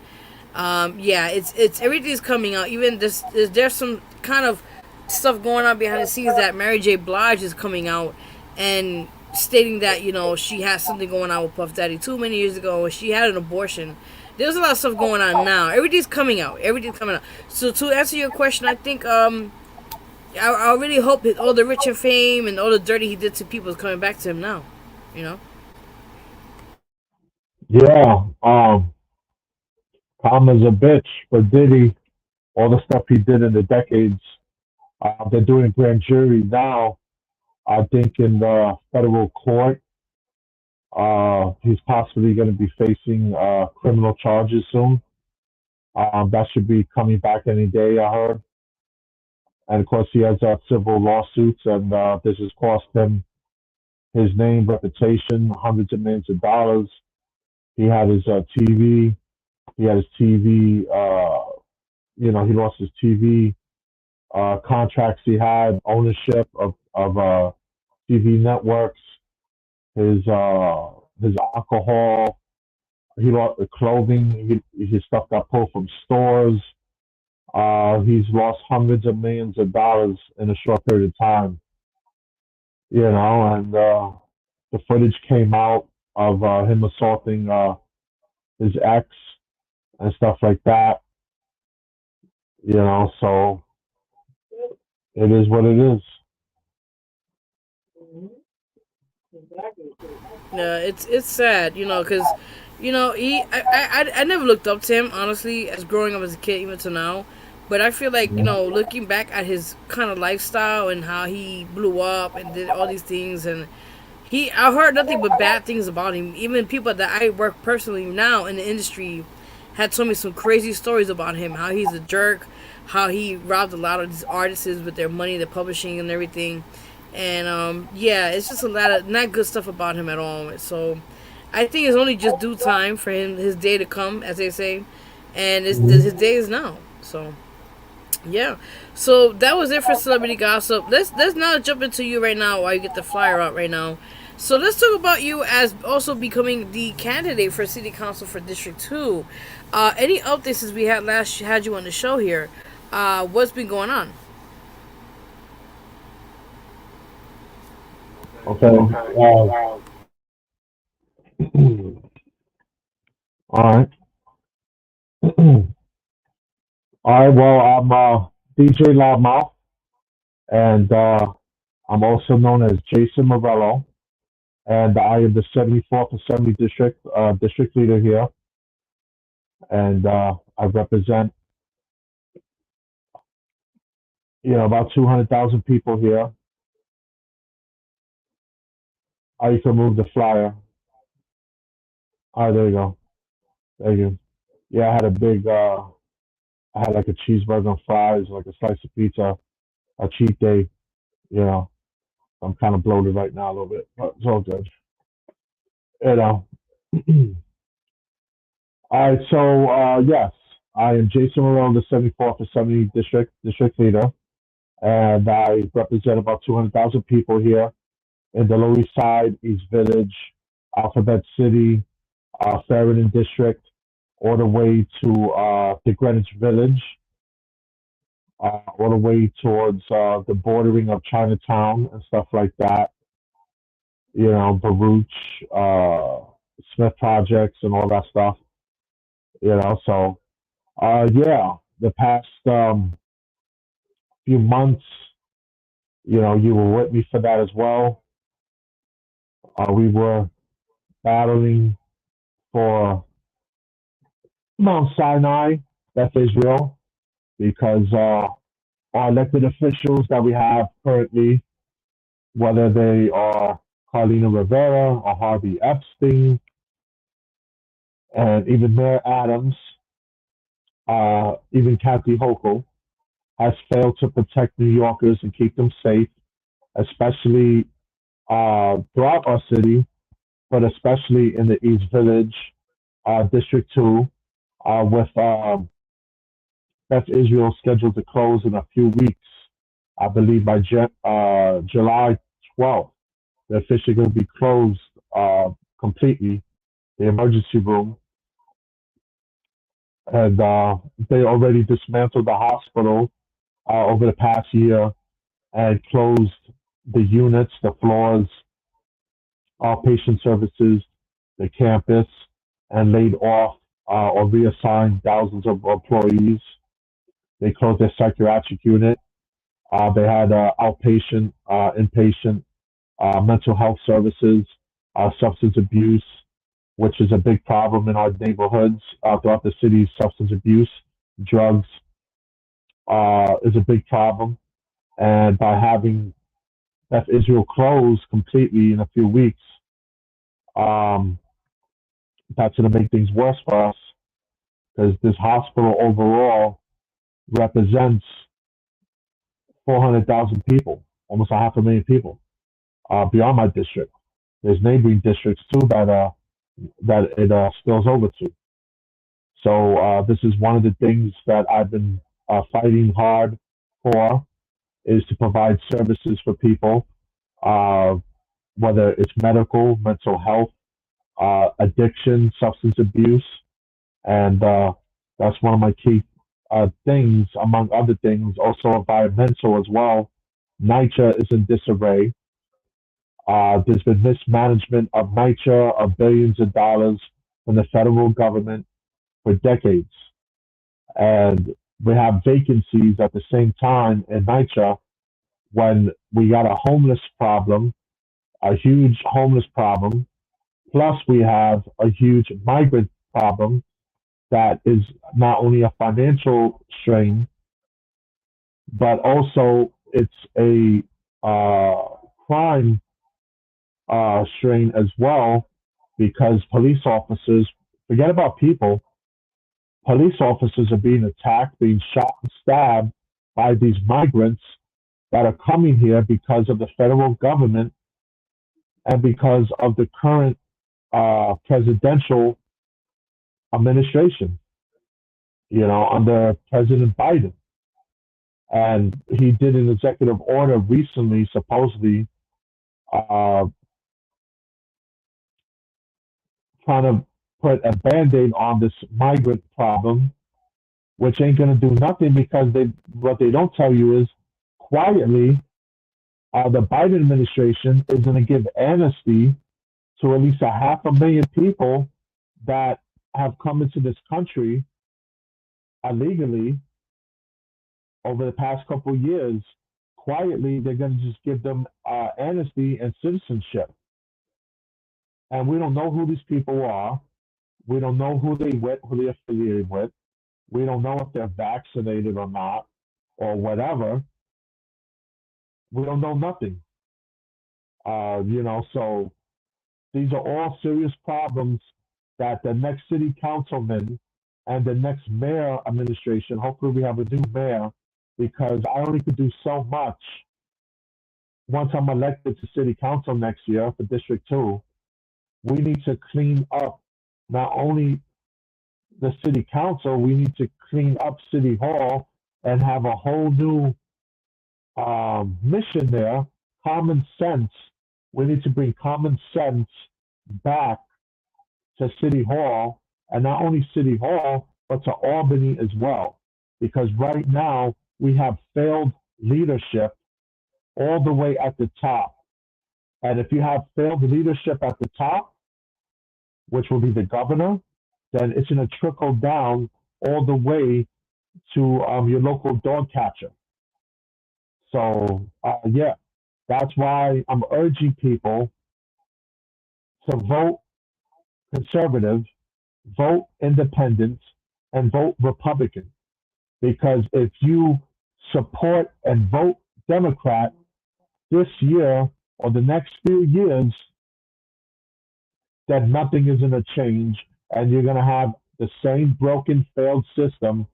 Yeah, it's everything's coming out. Even there's some kind of stuff going on behind the scenes that Mary J. Blige is coming out and stating that she has something going on with Puff Daddy too many years ago. And she had an abortion. There's a lot of stuff going on now. Everything's coming out. Everything's coming out. So to answer your question, I think I really hope that all the rich and fame and all the dirty he did to people is coming back to him now. You know. Yeah. Karma's a bitch, but Diddy, all the stuff he did in the decades, they're doing grand jury now. I think in the federal court, he's possibly going to be facing criminal charges soon. That should be coming back any day, I heard. And of course, he has civil lawsuits, and this has cost him his name, reputation, hundreds of millions of dollars. He had his TV. He had his TV. He lost his TV contracts. He had ownership of TV networks. His alcohol. He lost the clothing. His stuff got pulled from stores. He's lost hundreds of millions of dollars in a short period of time. And the footage came out of him assaulting his ex and stuff like that. So it is what it is. Yeah, it's sad, because I never looked up to him honestly as growing up as a kid even to now, but I feel like looking back at his kind of lifestyle and how he blew up and did all these things and I heard nothing but bad things about him. Even people that I work personally now in the industry had told me some crazy stories about him. How he's a jerk, how he robbed a lot of these artists with their money, the publishing and everything. And yeah, it's just a lot of not good stuff about him at all. So I think it's only just due time for his day to come, as they say, and his day is now. So yeah, so that was it for celebrity gossip. Let's now jump into you right now while you get the flyer out right now. So let's talk about you as also becoming the candidate for city council for District 2. Any updates since we had you on the show here? What's been going on? Okay. All right. All right. Well, I'm DJ Loudmouth, and I'm also known as Jason Morello, and I am the 74th Assembly District district leader here, and I represent about 200,000 people here. I can move the flyer. All right, there you go. Thank you. Yeah, I had a big. I had like a cheeseburger and fries, like a slice of pizza, a cheat day. You know, I'm kind of bloated right now a little bit, but it's all good. You know. All right, so yes, I am Jason Morone, the 74th Assembly District Leader, and I represent about 200,000 people here in the Lower East Side, East Village, Alphabet City, Farrington District, all the way to Greenwich Village, all the way towards the bordering of Chinatown and stuff like that. Baruch, Smith Projects, and all that stuff. So yeah, the past few months, you were with me for that as well. We were battling for Mount Sinai, Beth Israel, because our elected officials that we have currently, whether they are Carlina Rivera or Harvey Epstein, and even Mayor Adams, even Kathy Hochul, has failed to protect New Yorkers and keep them safe, especially throughout our city, but especially in the East Village, District 2, with Beth Israel scheduled to close in a few weeks. I believe by July 12th, they're officially going to be closed completely, the emergency room. And they already dismantled the hospital over the past year and closed the units, the floors, outpatient services, the campus, and laid off or reassigned thousands of employees. They closed their psychiatric unit. They had outpatient, inpatient, mental health services, substance abuse, which is a big problem in our neighborhoods throughout the city. Substance abuse, drugs is a big problem. And by having Beth Israel closed completely in a few weeks, um, that's going to make things worse for us because this hospital overall represents 400,000 people, almost a half a million people beyond my district. There's neighboring districts too that it spills over to. So this is one of the things that I've been fighting hard for is to provide services for people, uh, whether it's medical, mental health, addiction, substance abuse, and that's one of my key things, among other things, also environmental as well. NYCHA is in disarray. There's been mismanagement of NYCHA of billions of dollars from the federal government for decades. And we have vacancies at the same time in NYCHA when we got a homeless problem a huge homeless problem. Plus, we have a huge migrant problem that is not only a financial strain, but also it's a crime strain as well, because police officers, forget about people, police officers are being attacked, being shot and stabbed by these migrants that are coming here because of the federal government and because of the current presidential administration, under President Biden. And he did an executive order recently, supposedly, trying to put a band-aid on this migrant problem, which ain't going to do nothing, because what they don't tell you is, quietly, the Biden administration is going to give amnesty to at least 500,000 people that have come into this country illegally over the past couple of years. Quietly, they're going to just give them amnesty and citizenship. And we don't know who these people are. We don't know who they're affiliated with. We don't know if they're vaccinated or not, or whatever. We don't know nothing. So these are all serious problems that the next city councilman and the next mayor administration, hopefully we have a new mayor, because I only could do so much once I'm elected to city council next year for District 2. We need to clean up not only the city council, we need to clean up City Hall and have a whole new mission there. Common sense. We need to bring common sense back to City Hall, and not only City Hall, but to Albany as well. Because right now we have failed leadership all the way at the top. And if you have failed leadership at the top, which will be the governor, then it's going to trickle down all the way to your local dog catcher. So, that's why I'm urging people to vote conservative, vote independent, and vote Republican. Because if you support and vote Democrat this year or the next few years, then nothing is going to change, and you're going to have the same broken, failed system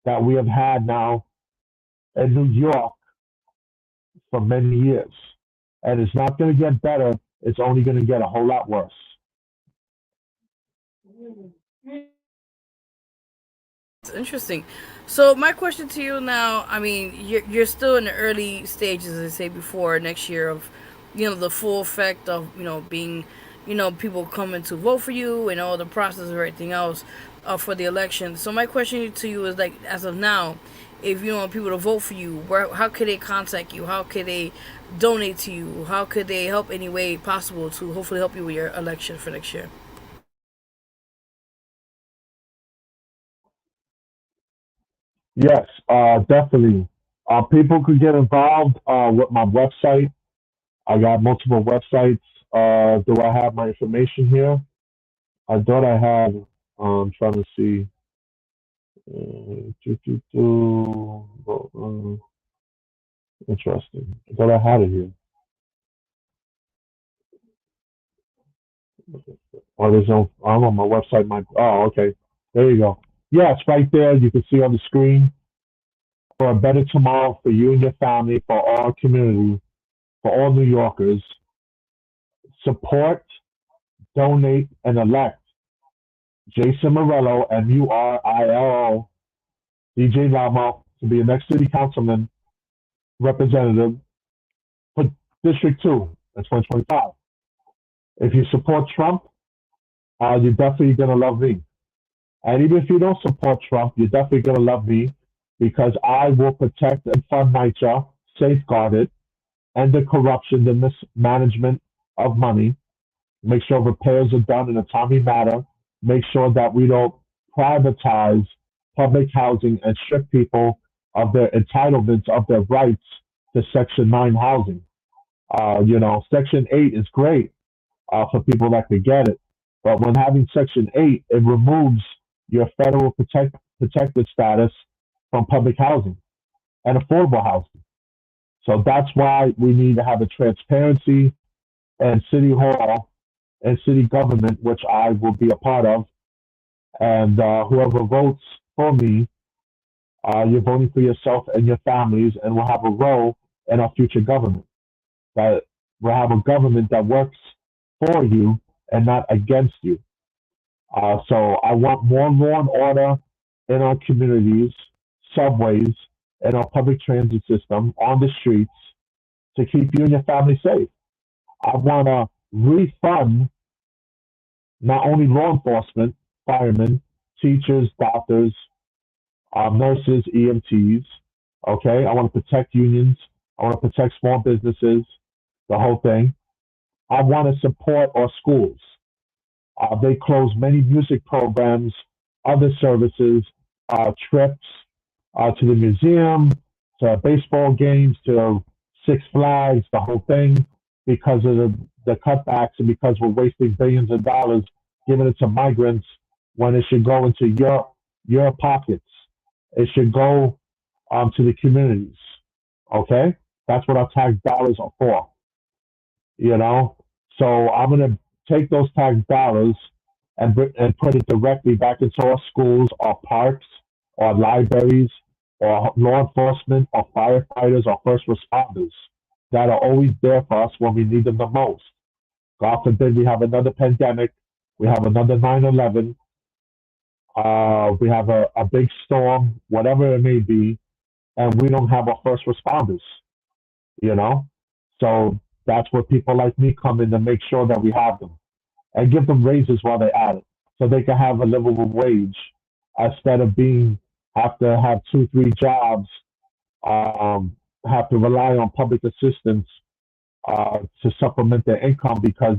that we have had now in New York for many years. And it's not going to get better. It's only going to get a whole lot worse. It's interesting. So my question to you now, I mean, you're still in the early stages, as I say before, next year of, the full effect of, being, people coming to vote for you and all the process and everything else for the election. So my question to you is, like, as of now, if you want people to vote for you, how could they contact you? How could they donate to you? How could they help any way possible to hopefully help you with your election for next year? Yes, definitely. People could get involved with my website. I got multiple websites. Do I have my information here? I thought I had. I'm trying to see. Interesting. I thought I had it here. Oh, there's no. I'm on my website. Okay. There you go. Yeah, it's right there. You can see on the screen. For a better tomorrow for you and your family, for our community, for all New Yorkers. Support, donate, and elect Jason Morello, Murillo, DJ Lama, to be the next city councilman representative for District 2 in 2025. If you support Trump, you're definitely going to love me. And even if you don't support Trump, you're definitely going to love me, because I will protect and fund NYCHA, safeguard it, and the corruption, the mismanagement of money, make sure repairs are done in a timely manner, make sure that we don't privatize public housing and strip people of their entitlements, of their rights to Section 9 housing. Section 8 is great for people that could get it. But when having Section 8, it removes your federal protected status from public housing and affordable housing. So that's why we need to have a transparency in City Hall and city government, which I will be a part of. And whoever votes for me, you're voting for yourself and your families, and we'll have a role in our future government. That we'll have a government that works for you and not against you. So I want more law and order in our communities, subways, and our public transit system, on the streets, to keep you and your family safe. I want to refund not only law enforcement, firemen, teachers, doctors, nurses, EMTs. Okay, I want to protect unions. I want to protect small businesses, the whole thing. I want to support our schools. They close many music programs, other services, trips to the museum, to baseball games, to Six Flags, the whole thing, because of the cutbacks and because we're wasting billions of dollars giving it to migrants when it should go into your pockets. It should go to the communities. Okay? That's what our tax dollars are for. So I'm going to take those tax dollars and put it directly back into our schools, our parks, our libraries, or law enforcement, or firefighters, or first responders that are always there for us when we need them the most. God forbid we have another pandemic, we have another 9/11, we have a big storm, whatever it may be, and we don't have our first responders. So that's where people like me come in to make sure that we have them and give them raises while they're at it, so they can have a livable wage instead of have to have 2-3 jobs, have to rely on public assistance to supplement their income because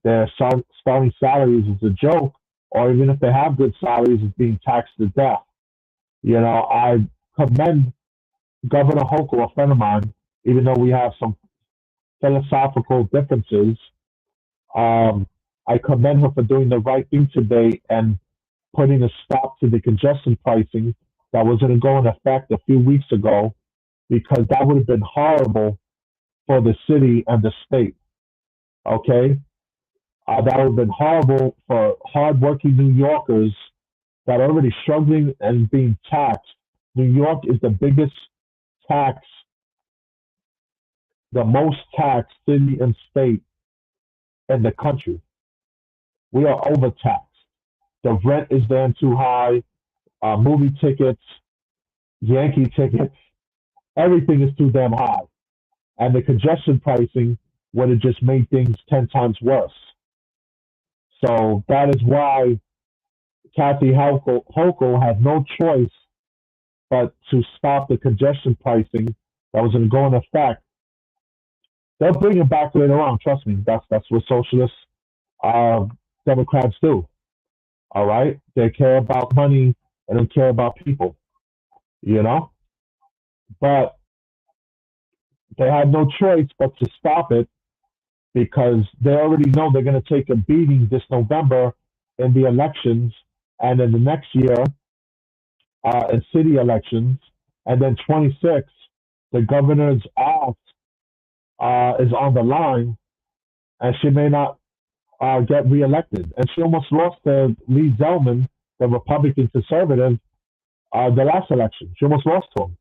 their starting salaries is a joke, or even if they have good salaries, it's being taxed to death. I commend Governor Hochul, a friend of mine, even though we have some philosophical differences. I commend her for doing the right thing today and putting a stop to the congestion pricing that was going to go in effect a few weeks ago, because that would have been horrible for the city and the state. Okay? That would have been horrible for hardworking New Yorkers that are already struggling and being taxed. New York is the biggest the most taxed city and state in the country. We are overtaxed. The rent is then too high. Movie tickets, Yankee tickets, everything is too damn high. And the congestion pricing would have just made things 10 times worse. So that is why Kathy Hochul had no choice but to stop the congestion pricing that was going to go in effect. They'll bring it back later on. Trust me. That's what socialist Democrats do. All right, they care about money and don't care about people. But they had no choice but to stop it, because they already know they're going to take a beating this November in the elections, and in the next year in city elections, and then 26, the governor's ass is on the line, and she may not get reelected. And she almost lost to Lee Zeldin, the Republican conservative, the last election. She almost lost to him.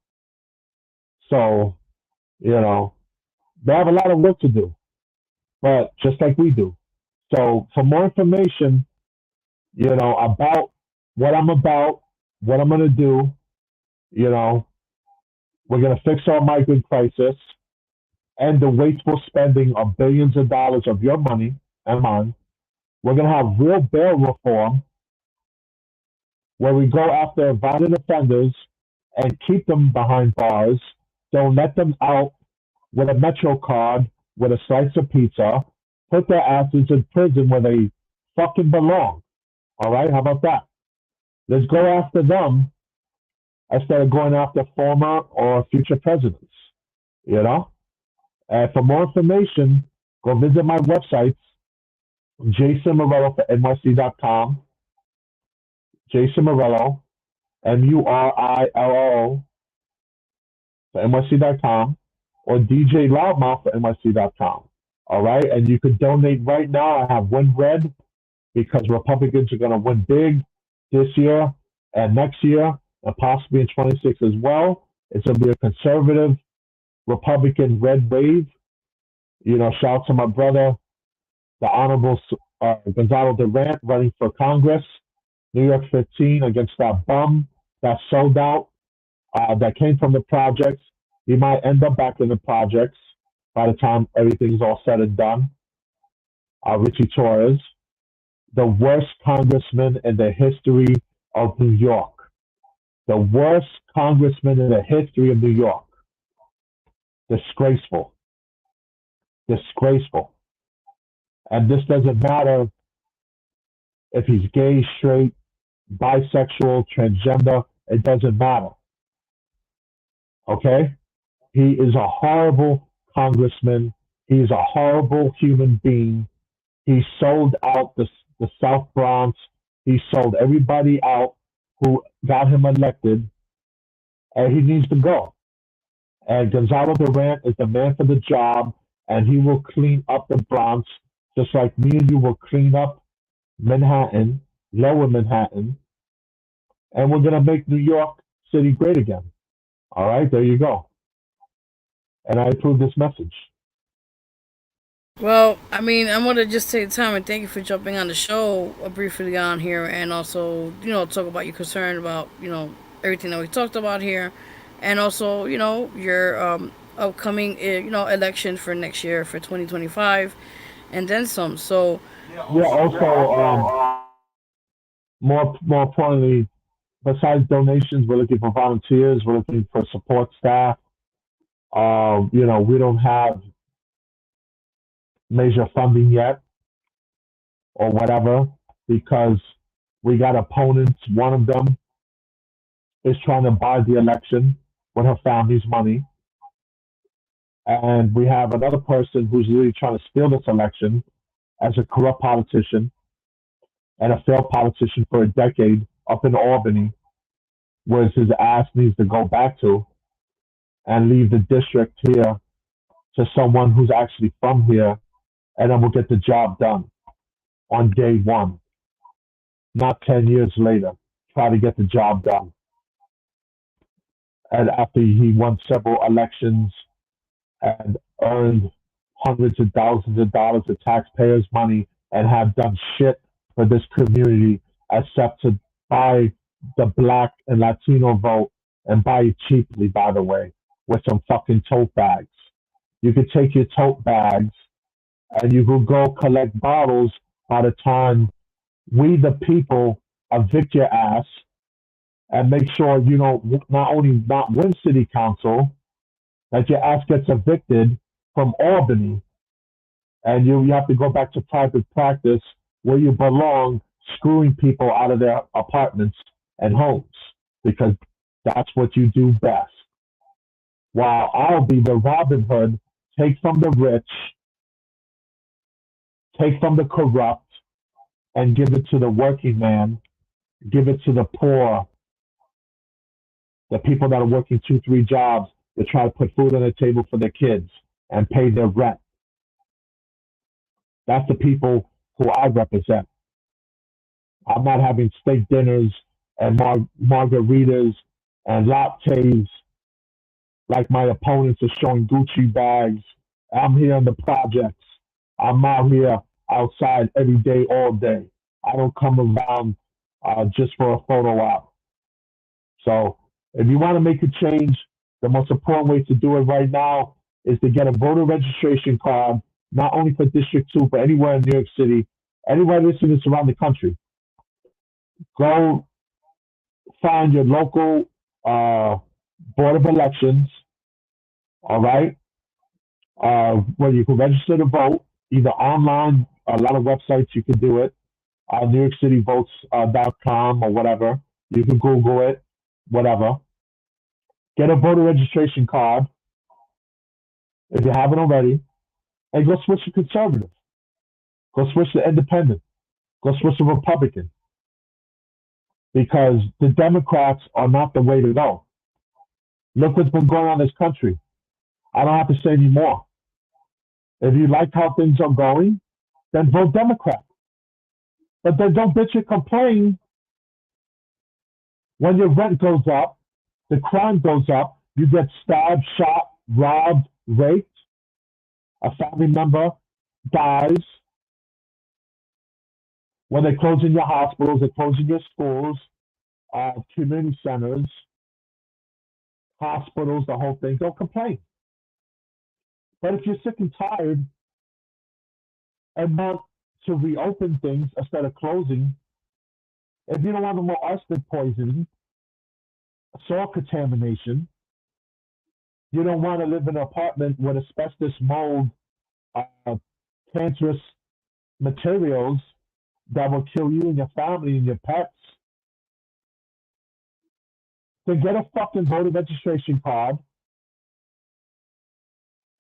So, they have a lot of work to do, but just like we do. So for more information, about what I'm going to do, we're going to fix our migrant crisis, end the wasteful spending of billions of dollars of your money and mine. We're going to have real bail reform, where we go after violent offenders and keep them behind bars. Don't let them out with a Metro card, with a slice of pizza. Put their asses in prison where they fucking belong. All right? How about that? Let's go after them instead of going after former or future presidents. And for more information, go visit my websites, Jason Morello for NYC.com, Jason Morello, MURILO for NYC.com, or DJ Loudmouth for NYC.com. All right, and you could donate right now. I have Win Red because Republicans are going to win big this year and next year, and possibly in 26 as well. It's going to be a conservative Republican red wave. You know, shout out to my brother, the Honorable Gonzalo Durant, running for Congress, New York 15, against that bum that sold out, that came from the projects. He might end up back in the projects by the time everything's all said and done. Richie Torres, the worst congressman in the history of New York. The worst congressman in the history of New York. Disgraceful. Disgraceful. And this doesn't matter if he's gay, straight, bisexual, transgender. It doesn't matter. Okay? He is a horrible congressman. He's a horrible human being. He sold out the South Bronx. He sold everybody out who got him elected. And he needs to go. And Gonzalo Durant is the man for the job, and he will clean up the Bronx just like me and you will clean up Manhattan, lower Manhattan, and we're going to make New York City great again. All right, there you go. And I approve this message. Well, I mean, I want to just take time and thank you for jumping on the show briefly on here, and also, talk about your concern about, everything that we talked about here, and also, your upcoming, election for next year for 2025, and then some. So, Yeah. Also, more importantly, besides donations, we're looking for volunteers. We're looking for support staff. We don't have major funding yet or whatever because we got opponents. One of them is trying to buy the election with her family's money. And we have another person who's really trying to steal this election as a corrupt politician and a failed politician for a decade up in Albany, where his ass needs to go back to and leave the district here to someone who's actually from here, and then we'll get the job done on day one, not 10 years later. Try to get the job done. And after he won several elections and earned hundreds of thousands of dollars of taxpayers' money and have done shit for this community except to buy the black and Latino vote, and buy it cheaply, by the way, with some fucking tote bags. You could take your tote bags and you could go collect bottles by the time we, the people, evict your ass and make sure you not only not win city council, that your ass gets evicted from Albany, and you have to go back to private practice where you belong, screwing people out of their apartments and homes, because that's what you do best. While I'll be the Robin Hood, take from the rich, take from the corrupt, and give it to the working man, give it to the poor, the people that are working 2-3 jobs to try to put food on the table for their kids and pay their rent. That's the people who I represent. I'm not having steak dinners and margaritas and lattes like my opponents are showing Gucci bags. I'm here in the projects. I'm out here outside every day, all day. I don't come around just for a photo op. So if you want to make a change, the most important way to do it right now is to get a voter registration card, not only for District 2, but anywhere in New York City, anywhere listening around the country. Go find your local Board of Elections, all right, where you can register to vote, either online, a lot of websites you can do it, NewYorkCityVotes.com or whatever. You can Google it, whatever. Get a voter registration card. if you haven't already, and go switch to conservative. Go switch to independent. Go switch to Republican. Because the Democrats are not the way to go. Look what's been going on in this country. I don't have to say any more. If you like how things are going, then vote Democrat. But then don't bitch and complain when your rent goes up, the crime goes up, you get stabbed, shot, robbed, raped, a family member dies. When they're closing your hospitals, they're closing your schools, community centers, hospitals, the whole thing, don't complain. But if you're sick and tired and want to reopen things instead of closing, if you don't want no more arsenic poisoning, soil contamination, you don't want to live in an apartment with asbestos, mold, cancerous materials that will kill you and your family and your pets, then get a fucking voter registration card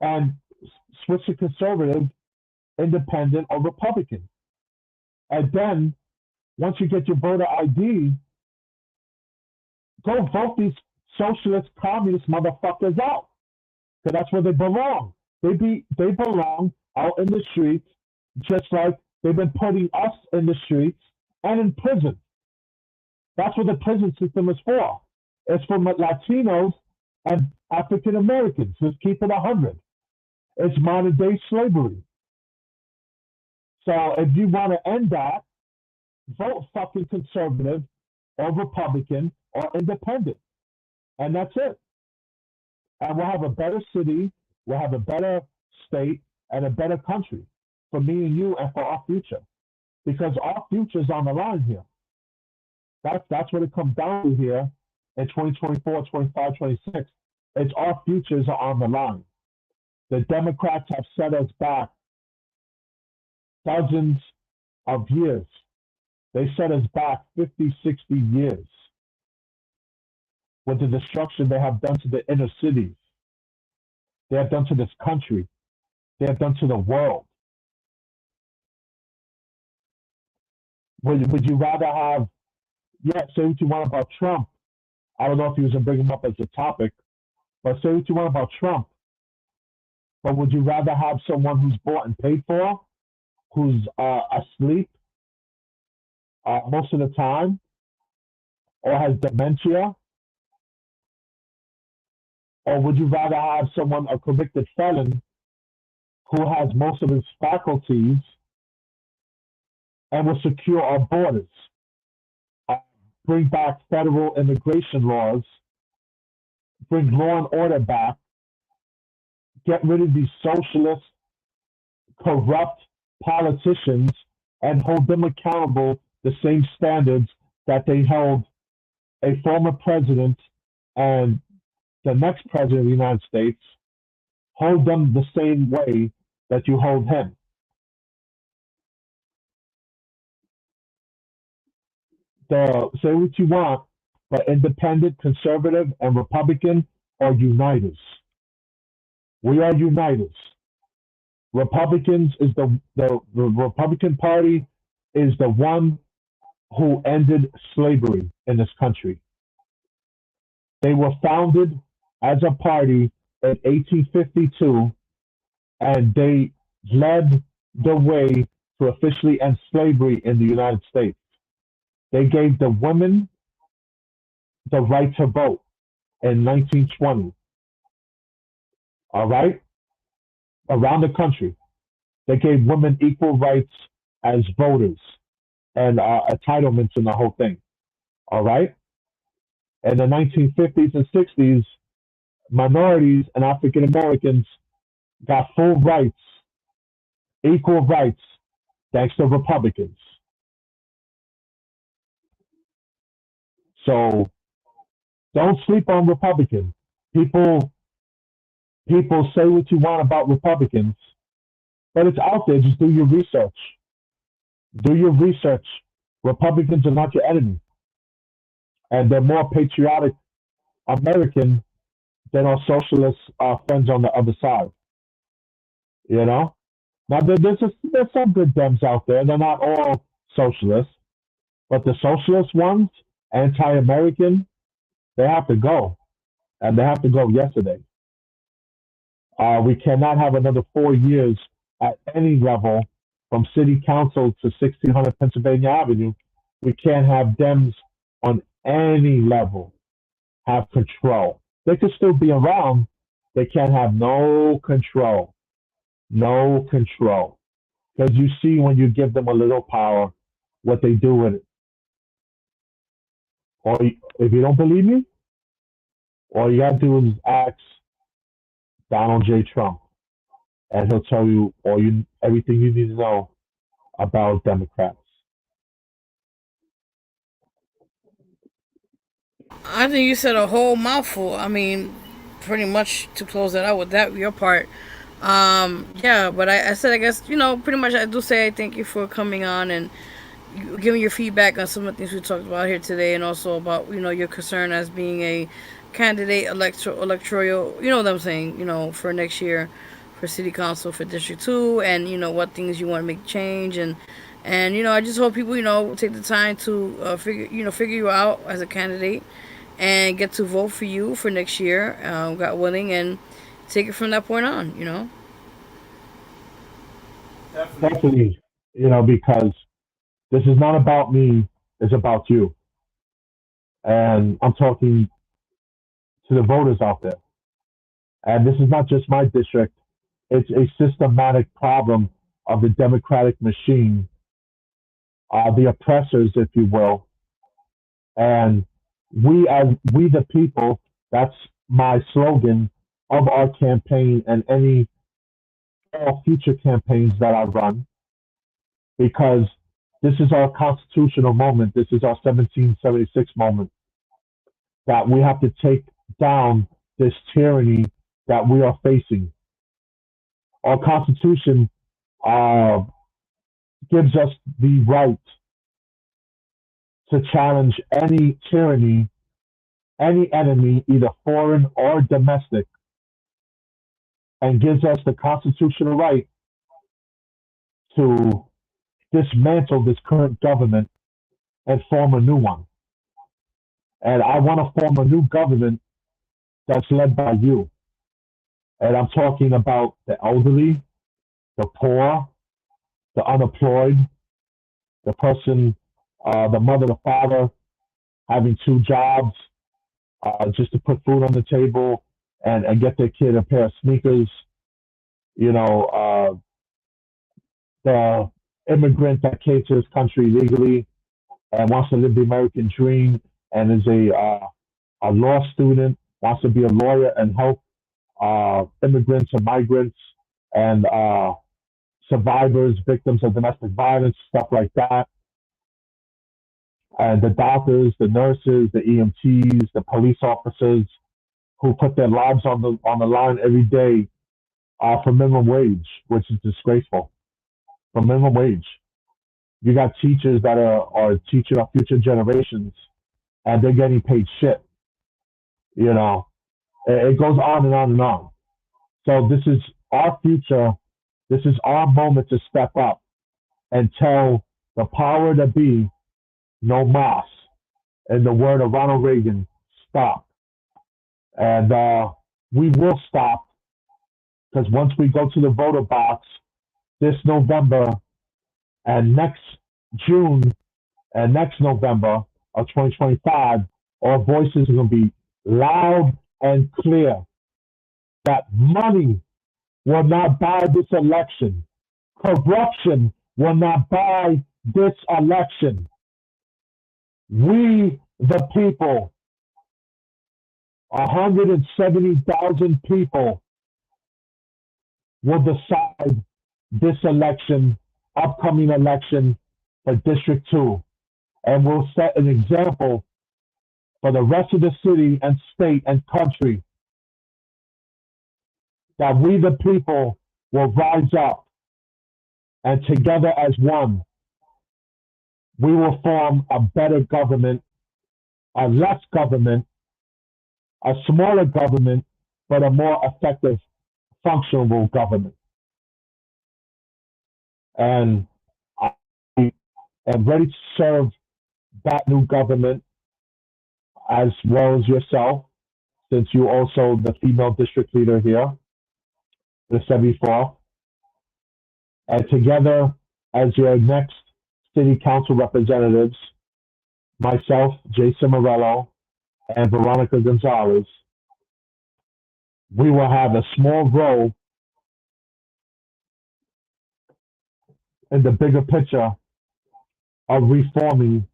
and switch to conservative, independent, or Republican. And then, once you get your voter ID, go vote these socialist, communist motherfuckers out. Because that's where they belong. They belong out in the streets, just like they've been putting us in the streets and in prison. That's what the prison system is for. It's for Latinos and African Americans. Let's keep it 100. It's modern day slavery. So if you want to end that, vote fucking conservative or Republican or independent. And that's it. And we'll have a better city, we'll have a better state, and a better country for me and you and for our future. Because our future is on the line here. That's what it comes down to here in 2024, 25, 26. It's our futures are on the line. The Democrats have set us back dozens of years. They set us back 50, 60 years with the destruction they have done to the inner cities. They have done to this country. They have done to the world. Would you rather have, say what you want about Trump. I don't know if you was going to bring him up as a topic, but say what you want about Trump. But would you rather have someone who's bought and paid for, who's asleep most of the time, or has dementia? Or would you rather have someone, a convicted felon, who has most of his faculties and will secure our borders, bring back federal immigration laws, bring law and order back, get rid of these socialist, corrupt politicians, and hold them accountable the same standards that they held a former president and the next president of the United States, hold them the same way that you hold him. Say what you want, but independent, conservative, and Republican are uniters. We are uniters. Republicans is the Republican Party is the one who ended slavery in this country. They were founded as a party in 1852, and they led the way to officially end slavery in the United States. They gave the women the right to vote in 1920. All right? Around the country. They gave women equal rights as voters and entitlements in the whole thing. All right? In the 1950s and 60s, minorities and African Americans got full rights, equal rights, thanks to Republicans. So don't sleep on Republicans. People say what you want about Republicans, but it's out there. Just do your research. Do your research. Republicans are not your enemy. And they're more patriotic American than our socialist friends on the other side. You know, now there's some good Dems out there. They're not all socialists, but the socialist ones, anti-American, they have to go, and they have to go yesterday. We cannot have another 4 years at any level, from city council to 1600 Pennsylvania Avenue. We can't have Dems on any level have control. They could still be around. They can't have no control. No control. Because you see, when you give them a little power, what they do with it. Or if you don't believe me, all you got to do is ask Donald J. Trump, and he'll tell you everything you need to know about Democrats. I think you said a whole mouthful. I mean, pretty much to close that out with that your part. Yeah, but I said, I guess, pretty much I do say I thank you for coming on and giving your feedback on some of the things we talked about here today, and also about your concern as being a candidate electoral. You know what I'm saying? For next year, for city council for District 2, and what things you want to make change, and I just hope people take the time to figure you out as a candidate and get to vote for you for next year, God willing, and take it from that point on. Definitely, because this is not about me, it's about you. And I'm talking to the voters out there. And this is not just my district, it's a systematic problem of the Democratic machine, the oppressors, if you will. And we the people, that's my slogan of our campaign and all future campaigns that I run, because this is our constitutional moment. This is our 1776 moment, that we have to take down this tyranny that we are facing. Our Constitution gives us the right to challenge any tyranny, any enemy, either foreign or domestic, and gives us the constitutional right to dismantle this current government and form a new one. And I want to form a new government that's led by you. And I'm talking about the elderly, the poor, the unemployed, the person, the mother, the father, having two jobs just to put food on the table and get their kid a pair of sneakers. The immigrant that came to this country legally and wants to live the American dream and is a law student, wants to be a lawyer and help immigrants and migrants and survivors, victims of domestic violence, stuff like that. And the doctors, the nurses, the EMTs, the police officers who put their lives on the line every day for minimum wage, which is disgraceful. For minimum wage, you got teachers that are teaching our future generations, and they're getting paid shit. It goes on and on and on. So this is our future. This is our moment to step up and tell the power to be, no mas. In the word of Ronald Reagan, stop. And we will stop, because once we go to the voter box this November and next June and next November of 2025, our voices are going to be loud and clear that money will not buy this election. Corruption will not buy this election. We, the people, 170,000 people, will decide this election, upcoming election for District 2, and will set an example for the rest of the city and state and country, that we the people will rise up, and together as one, we will form a better government, a less government, a smaller government, but a more effective, functional government. And I am ready to serve that new government as well as yourself, since you also the female district leader here, the 74th. And together, as your next city council representatives, myself, Jason Morello, and Veronica Gonzalez, we will have a small role in the bigger picture of reforming,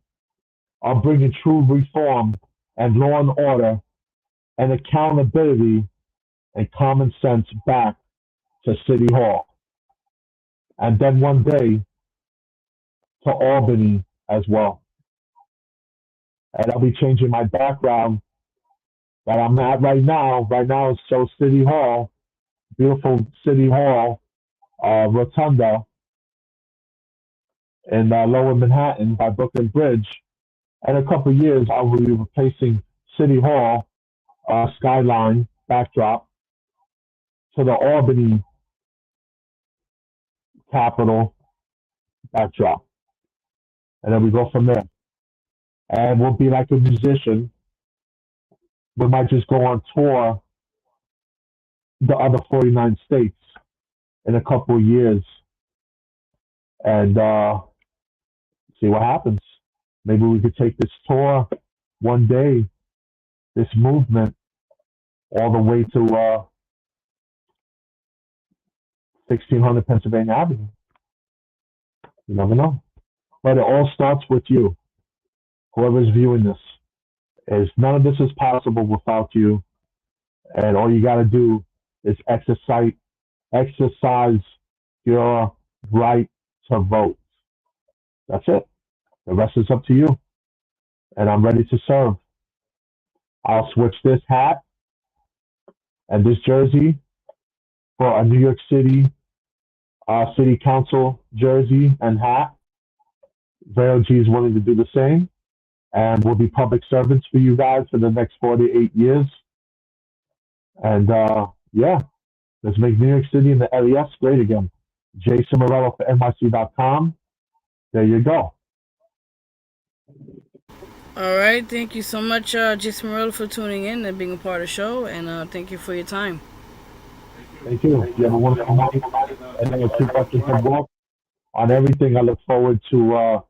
of bringing true reform and law and order and accountability and common sense back to City Hall. And then one day to Albany as well. And I'll be changing my background that I'm at right now. Right now it's so City Hall, beautiful City Hall, Rotunda in Lower Manhattan by Brooklyn Bridge. In a couple of years, I will be replacing City Hall skyline backdrop to the Albany Capitol backdrop. And then we go from there. And we'll be like a musician. We might just go on tour the other 49 states in a couple of years and see what happens. Maybe we could take this tour one day, this movement, all the way to 1600 Pennsylvania Avenue. You never know. But it all starts with you, whoever's viewing this. Is none of this is possible without you. And all you got to do is exercise your right to vote. That's it. The rest is up to you. And I'm ready to serve. I'll switch this hat and this jersey for a New York City City Council jersey and hat. Vero G is willing to do the same. And we'll be public servants for you guys for the next 48 years. And yeah, let's make New York City and the LES great again. Jason Morello for NYC.com. There you go. All right. Thank you so much, Jason Morello, for tuning in and being a part of the show. And thank you for your time. Thank you. You have a wonderful night. And then we'll keep watching some work on everything. I look forward to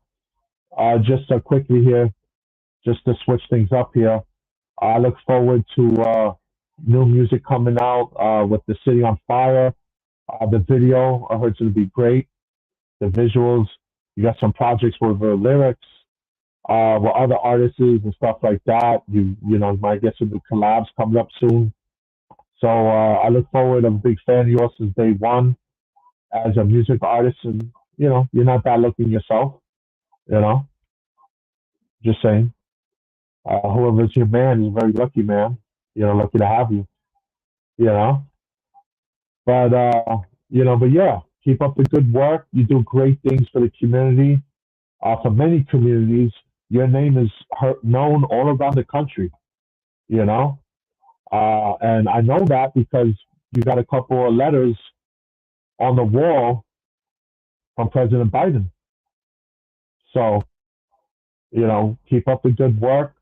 just quickly here, just to switch things up here. I look forward to new music coming out with the City on Fire. The video, I heard it's going to be great. The visuals, you got some projects with the lyrics, with other artists and stuff like that. You know, might get some new collabs coming up soon. So I look forward. I'm a big fan of yours since day one as a music artist, and you know, you're not bad looking yourself. You know, just saying. Whoever's your man is a very lucky man. You know, lucky to have you. You know, but but yeah, keep up the good work. You do great things for the community. For many communities, your name is known all around the country. You know, and I know that because you got a couple of letters on the wall from President Biden. So, you know, keep up the good work.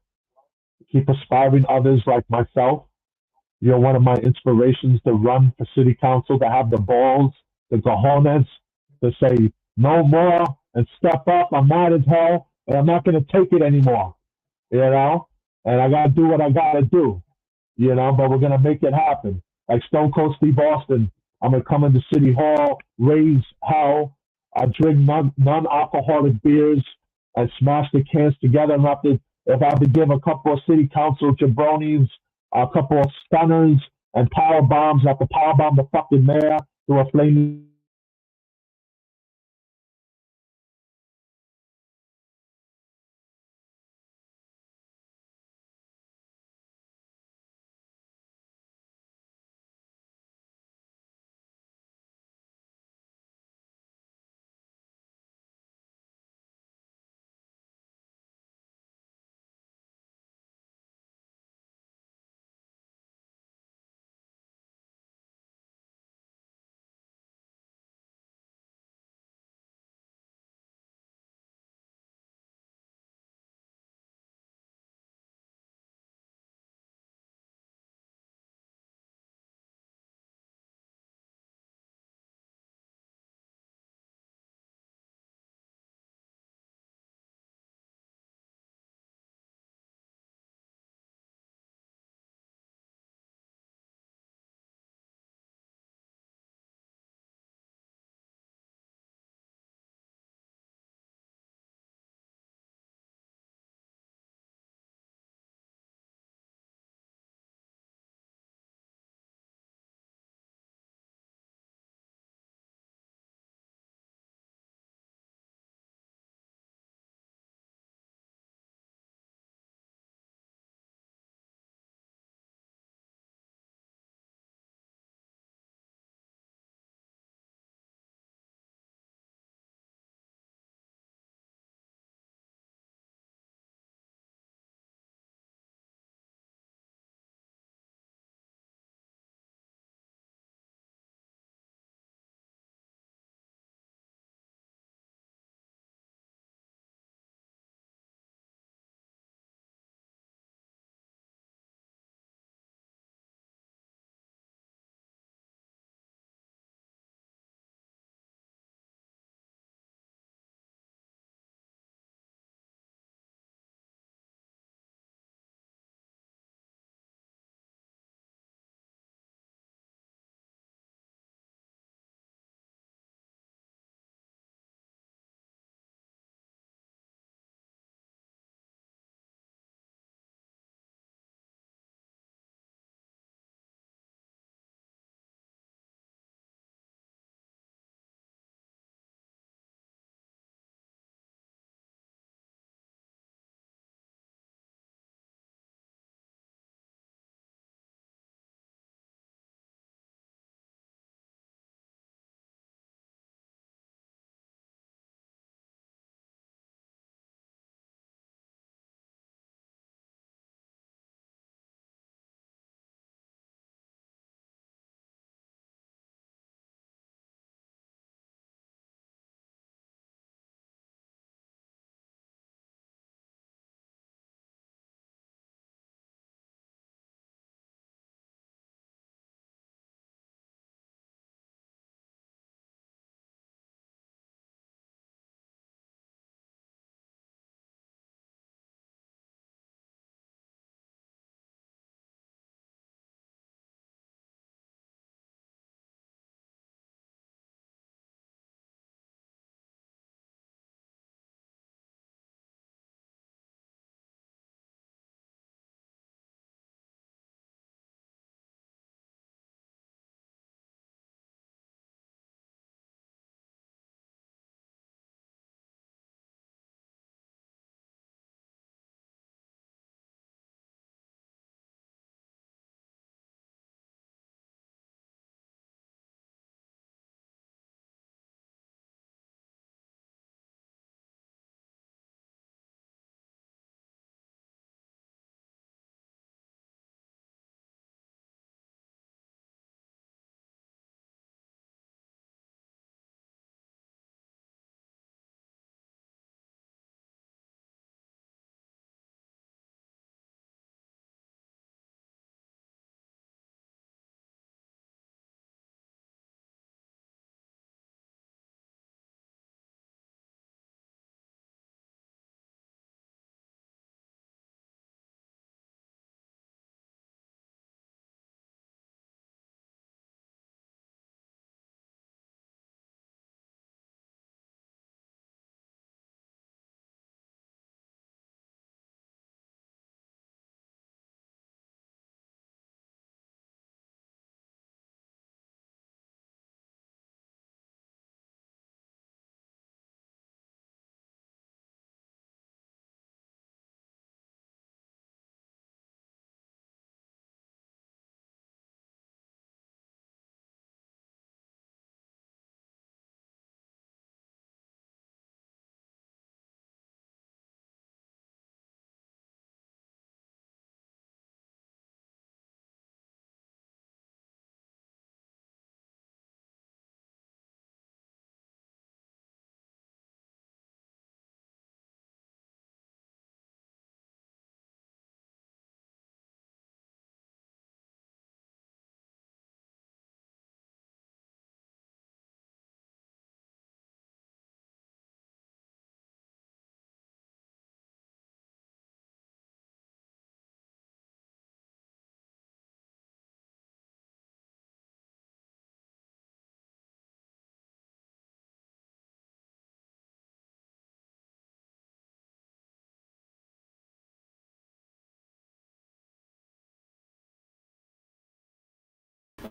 Keep inspiring others like myself. You're one of my inspirations to run for city council, to have the balls, the cojones, to say no more and step up. I'm mad as hell, and I'm not going to take it anymore. You know, and I got to do what I got to do. You know, but we're going to make it happen. Like Stone Cold Steve Austin, I'm going to come into City Hall, raise hell, drink non-alcoholic beers, and smash the cans together. And if I have to give a couple of city council jabronis, a couple of stunners, and power bombs, I have to power bomb the fucking mayor through a flaming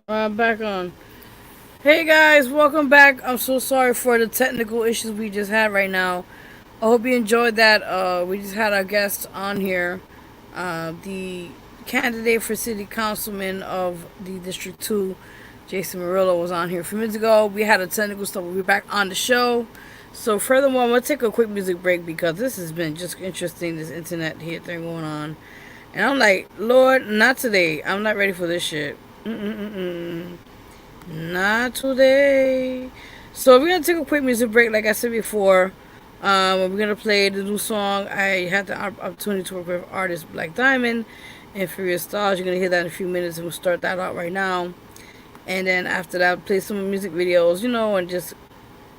Back on. Hey guys, welcome back. I'm so sorry for the technical issues we just had right now. I hope you enjoyed that. We just had our guest on here. The candidate for city councilman of the District 2, Jason Murillo, was on here a few minutes ago. We had a technical stuff. We'll be back on the show. So furthermore, I'm going to take a quick music break because this has been just interesting, this internet hit thing going on. And I'm like, Lord, not today. I'm not ready for this shit. Not today. So we're going to take a quick music break like I said before. We're going to play the new song. I had the opportunity to work with artist Black Diamond and Furious Stars. You're going to hear that in a few minutes, and we'll start that out right now. And then after that, play some music videos, you know, and just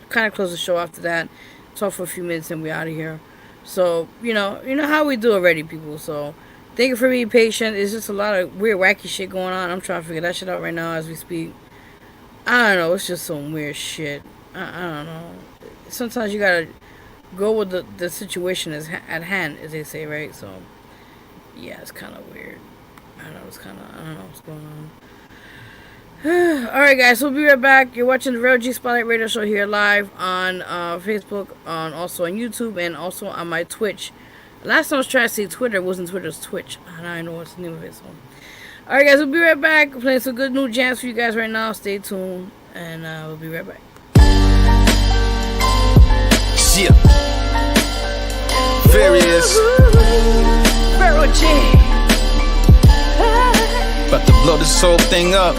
kind of close the show after that. Talk for a few minutes, and we're out of here. So, you know how we do already, people. So, thank you for being patient. It's just a lot of weird, wacky shit going on. I'm trying to figure that shit out right now as we speak. I don't know. It's just some weird shit. I don't know. Sometimes you gotta go with the situation at hand, as they say, right? So, yeah, it's kind of weird. I don't know what's going on. Alright guys, we'll be right back. You're watching the Real G Spotlight Radio Show here live on Facebook, also on YouTube, and also on my Twitch. Last time I was trying to say Twitter, it wasn't Twitter, it's Twitch. I don't know what's the name of it. So, alright guys, we'll be right back. We're playing some good new jams for you guys right now. Stay tuned, and we'll be right back. Yeah. Various Vero G. About to blow this whole thing up.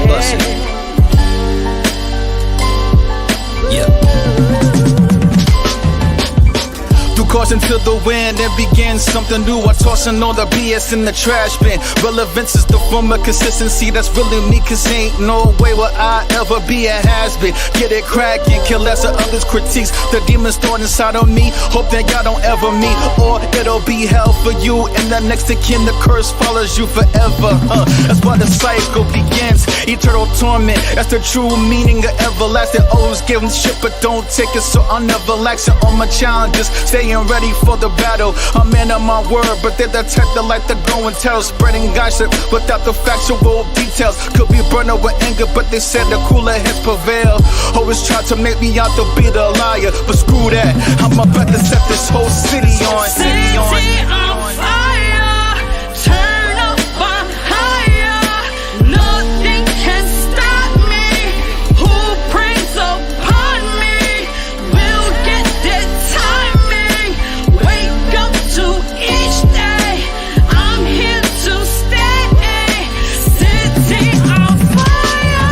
Bless it. Yeah. Threw caution to the wind and begin something new. I tossing all the BS in the trash bin. Relevance is the form of consistency. That's really me, cause ain't no way will I ever be a has-been. Get it crackin', kill less of others' critiques. The demons thrown inside of me. Hope that y'all don't ever meet, or it'll be hell for you and the next of kin. The curse follows you forever. That's why the cycle begins. Eternal torment. That's the true meaning of everlasting. Always give them shit, but don't take it. So I'm never laxing on my challenges. Staying ready for the battle. I'm man of my word, but they're detected like the going tell. Spreading gossip without the factual details. Could be burned up with anger, but they said the cooler heads prevail. Always try to make me out to be the liar, but screw that. I'm about to set this whole city on. City on fire. Turn up on higher. Nothing can stop me. Who prays upon me will get their timing. Wake up to each day. I'm here to stay. City on fire.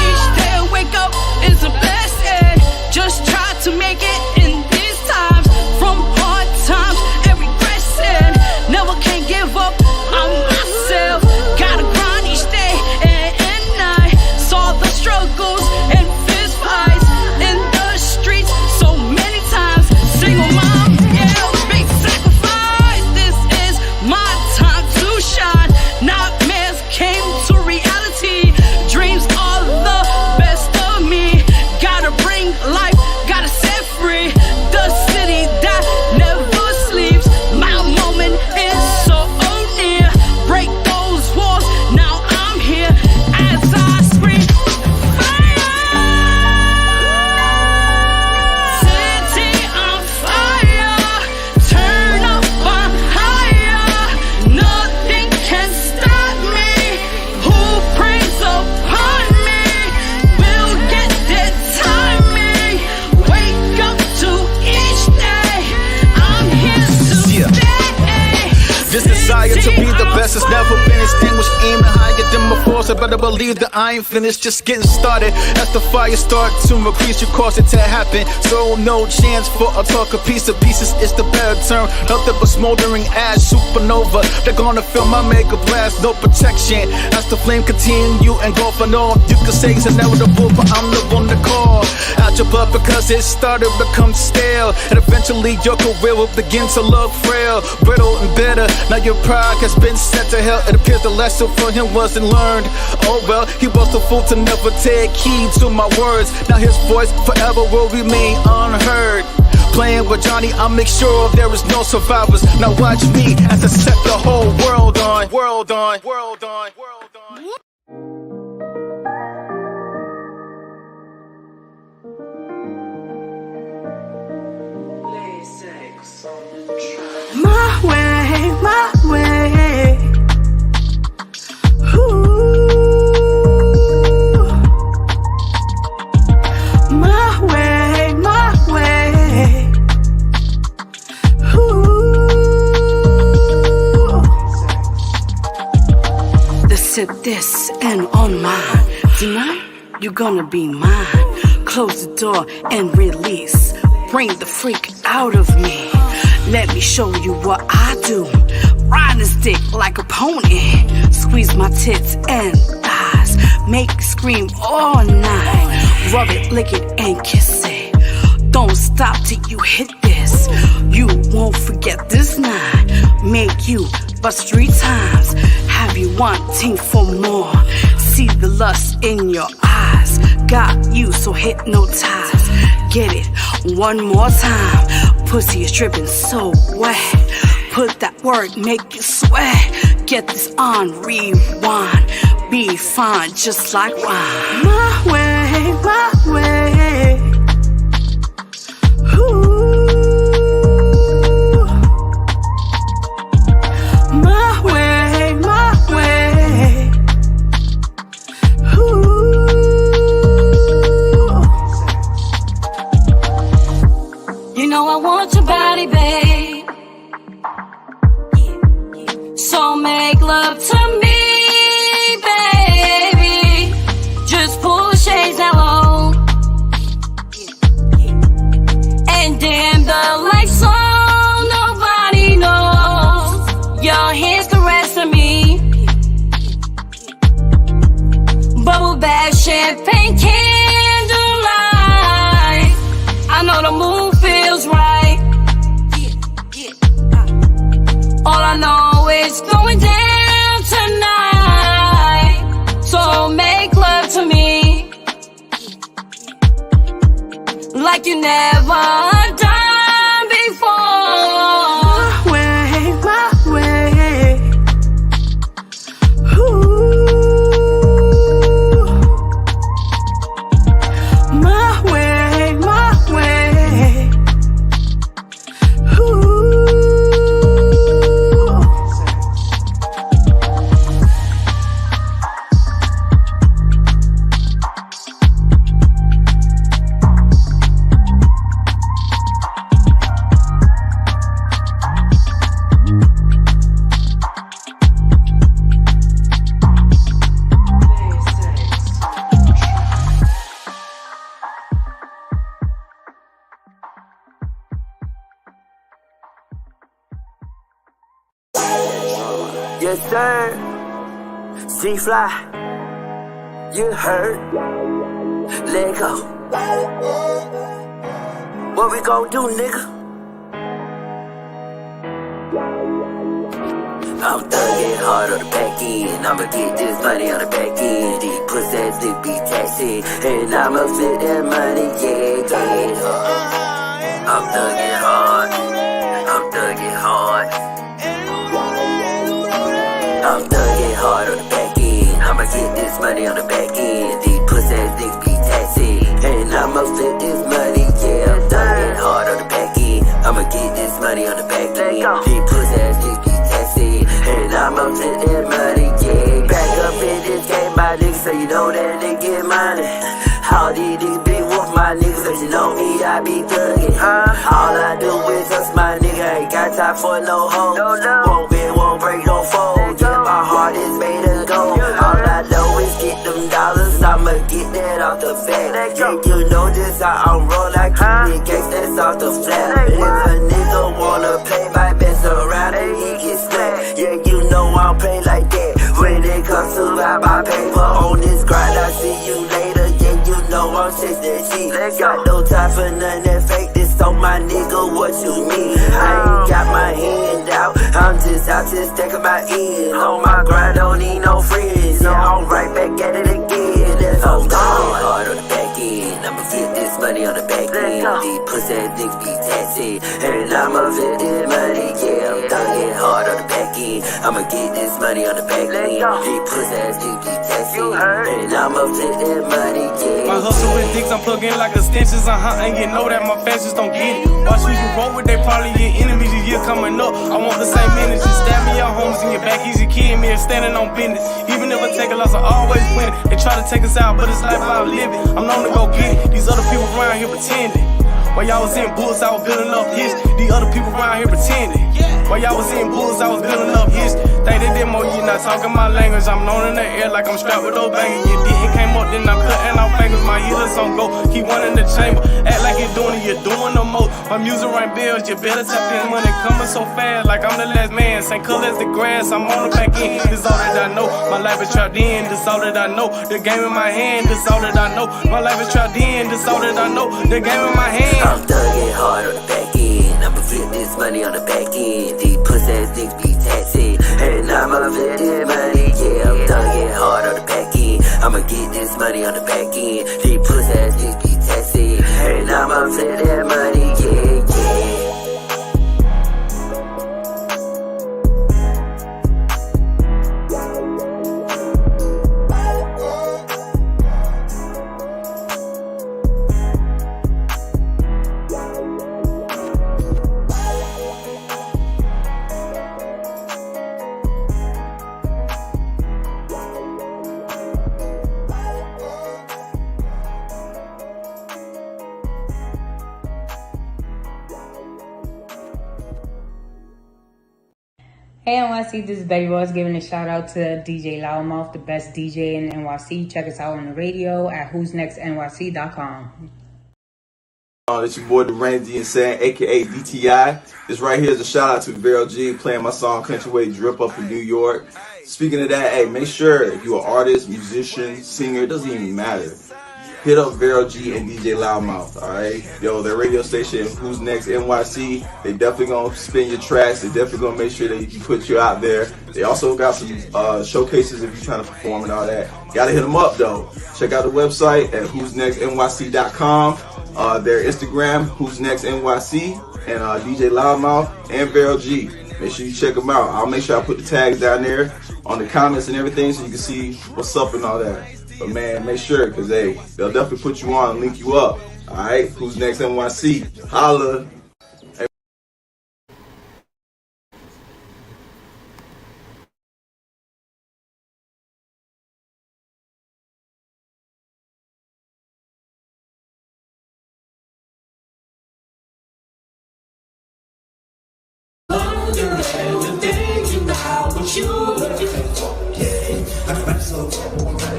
Each day I wake up is a blessing. Just try to make it in these times. From hard times and regression. Never can give up on myself. Gotta grind each day and night. Saw the struggles and fist fights in the streets so many times. Single mom, yeah, big sacrifice. This is my time to shine. Nightmares came to reality. Dreams are the best of me. Gotta bring life, gotta set free. The city that never sleeps. My moment is so near. Break those walls, now I'm here as I scream fire. City on fire. Turn up on higher. Nothing can stop me. Who prays upon me will get their timing. Wake up to each day. I'm here to Yeah. stay. This desire to be the best has never been extinguished. Aiming higher than before, so better believe that I ain't finished, just getting started. As the fire start to increase, you cause it to happen. So no chance for a talk of piece of pieces. It's the better term. Nothing but smoldering ash, supernova. They're gonna feel my makeup blast, no protection. As the flame continue and go for no, you can say it's inevitable, but I'm the one to call out your blood because it started to become stale. And eventually your career will begin to look frail, brittle and bitter. Now your pride has been sent to hell. It appears the lesson for him wasn't learned. Oh well, he was a fool to never take heed to my words. Now his voice forever will remain unheard. playing with Johnny, I'll make sure there is no survivors. Now watch me as I set the whole world on. World on. World on. World on. My way, my way. Ooh. My way, my way. Ooh. This it, this, and on mine. Tonight, you're gonna be mine. Close the door and release. Bring the freak out of me. Let me show you what I do. Ride this dick like a pony. Squeeze my tits and thighs. Make it scream all night. Rub it, lick it, and kiss it. Don't stop till you hit this. You won't forget this night. Make you bust 3 times. Have you wanting for more? See the lust in your eyes. Got you so hypnotized. Get it one more time. Pussy is dripping so wet. Put that work, make you sweat. Get this on rewind. Be fine just like wine. My way, my way. Ooh. My way, my way. Ooh. You know I want your body, babe. So make love to me, baby. Just pull the shades down low and dim the lights so nobody knows. Your hands caressing me. Bubble bath, champagne, candlelight. I know the moon feels right. All I know is going down tonight. So make love to me like you never done before. My way, my way. Ooh. My way, my way. Ooh. Yes, sir. C-Fly. You heard. Let go. What we gon' do, nigga? I'm thugging hard on the back end. I'ma get this money on the back end. These pussy ass niggas be taxing. And I'ma flip that money, yeah, yeah. I'm thugging hard. I'm thugging hard. I'm thugging hard on the back end. I'ma get this money on the back end. These pussy ass niggas be taxing. And I'ma flip this money, yeah. I'm thugging hard on the back end. I'ma get this money on the back end. These pussy ass niggas be taxing. And I'ma flip that money, yeah. Back up in this game, my niggas, so you know that they get money. All these niggas be with my niggas, cause you know me, I be thugging. All I do is us, my nigga. Ain't got time for no hoe. Won't bend, won't break, no fold. Yeah, my heart is made of gold. All I know is get them dollars. I'ma get that off the fat. Yeah, you know just how I'm roll. I keep it gangsta off the flat. If a nigga wanna play my best around and he get smacked. Yeah, you know I don't play like that. When it comes to my paper on this grind, I see you later. Yeah, you know I'm chasing cheap. Got no time for none that fake. This on my nigga, what you mean? I ain't got my hand out. I'm just out just taking my end. On my grind, don't need no friends. Yeah, I'm right back at it again. That's all gone. Hard on the back end. I'ma get this money on the back end. These pussy ass niggas be taxing. I'ma flip this money, yeah. I'm thugging hard on the back end. I'ma get this money on the back end. These pussy ass niggas be taxi. And I'ma flip that money, yeah. My hustle with dicks, I'm plugging like extensions, and you know that my fans just don't get it. Watch who you roll with, they probably your enemies. This year coming up, I want the same energy. Stab me your homies in your back, easy kidding me, standing on business. Even if I take a loss, I always win it. They try to take us out, but it's life I live it. I'm known to go get it. These other people around here pretending. While y'all was in bullets, I was building up hits. These other people around here pretending. While y'all was in bullets, I was building up hits. Think they did more, you not talking my language. I'm known in the air like I'm strapped with those bangers. You didn't came up, then I'm cutting off fingers. My healers on go, keep one in the chamber. Act like you're doing it, you're doing the most. My music ring bills, you better tap in. Money coming so fast, like I'm the last man. Same color as the grass, I'm on the back end. This all that I know, my life is trapped in. This all that I know, the game in my hand. This all that I know, my life is trapped in. This all that I know, the game in my hand. I'm thugging hard on the back end. I'ma flip this money on the back end. These pussy ass niggas be taxing. And I'ma flip this money, yeah. I'm thugging hard on the back end. I'ma get this money on the back end. These pussy ass niggas be taxing. And I'ma flip that money, yeah, yeah. Hey NYC, this is Betty Ross giving a shout out to DJ Loudmouth, the best DJ in NYC. Check us out on the radio at WhosNextNYCRadio.com. It's your boy the Randy and San, aka DTI. This right here is a shout out to Vero G playing my song Country Way Drip up in New York. Speaking of that, hey, make sure if you're an artist, musician, singer, it doesn't even matter. Hit up Vero G and DJ Loudmouth, alright? Yo, their radio station, Who's Next NYC, they definitely gonna spin your tracks. They definitely gonna make sure that you put you out there. They also got some showcases if you're trying to perform and all that. Gotta hit them up though. Check out the website at WhosNextNYC.com. Their Instagram, WhosNextNYC, and DJ Loudmouth and Vero G. Make sure you check them out. I'll make sure I put the tags down there on the comments and everything so you can see what's up and all that. But man, make sure, because hey, they'll definitely put you on and link you up. Alright? Who's Next NYC? Holla. Hey.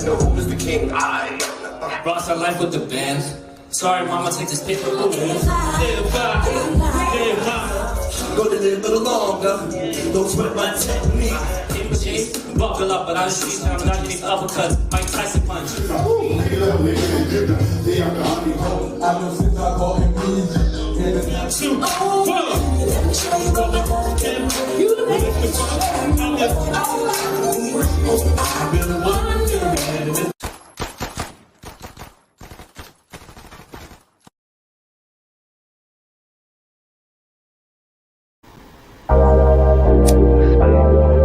Who's the king? I Ross, I life with the bands. Sorry, mama, take this paper. Go a little longer. Don't sweat my technique. Buckle up, but I street time and I need uppercuts. Mike Tyson punch.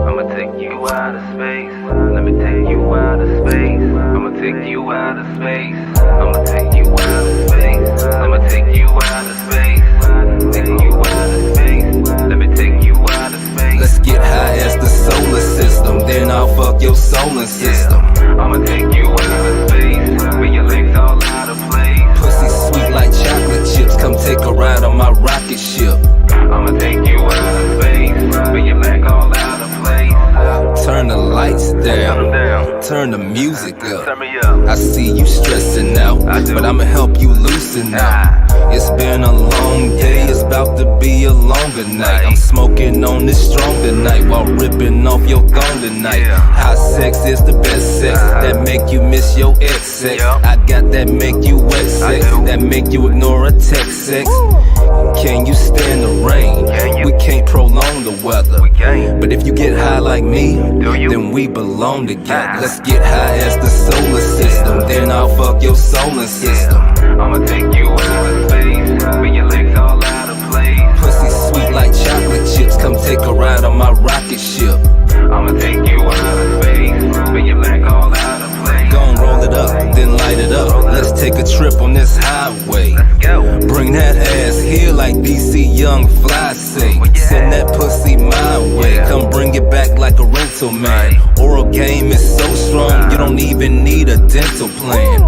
I'ma take you out of space. Let me take you out of space. I'ma take you out of space. I'ma take you out of space. I'ma take you out of space. Take you out of space. Let me take you out of space. Let's get high as the solar system, then I'll fuck your solar system. I'ma take you out of space. With your legs all out of place. Pussy sweet like chocolate chips, come take a ride on my rocket ship. I'ma take you out of space. With your back all out of place. Turn the lights down, turn the music up. I see you stressing out, but I'ma help you loosen up. It's been a long day, it's about to be a longer night. I'm smoking on this stronger night while ripping off your thong tonight. Hot sex is the best sex, that make you miss your ex sex. I got that make you wet sex, that make you ignore a text sex. Can you stand the rain? We can't prolong the weather, but if you get high like me, then we belong together. Let's get high as the solar system, then I'll fuck your solar system. I'ma take you out of space. With your legs all out of place. Pussy sweet like and light it up. Let's take a trip on this highway. Bring that ass here like DC Young Fly say. Send that pussy my way. Come bring it back like a rental man. Oral game is so strong, you don't even need a dental plan.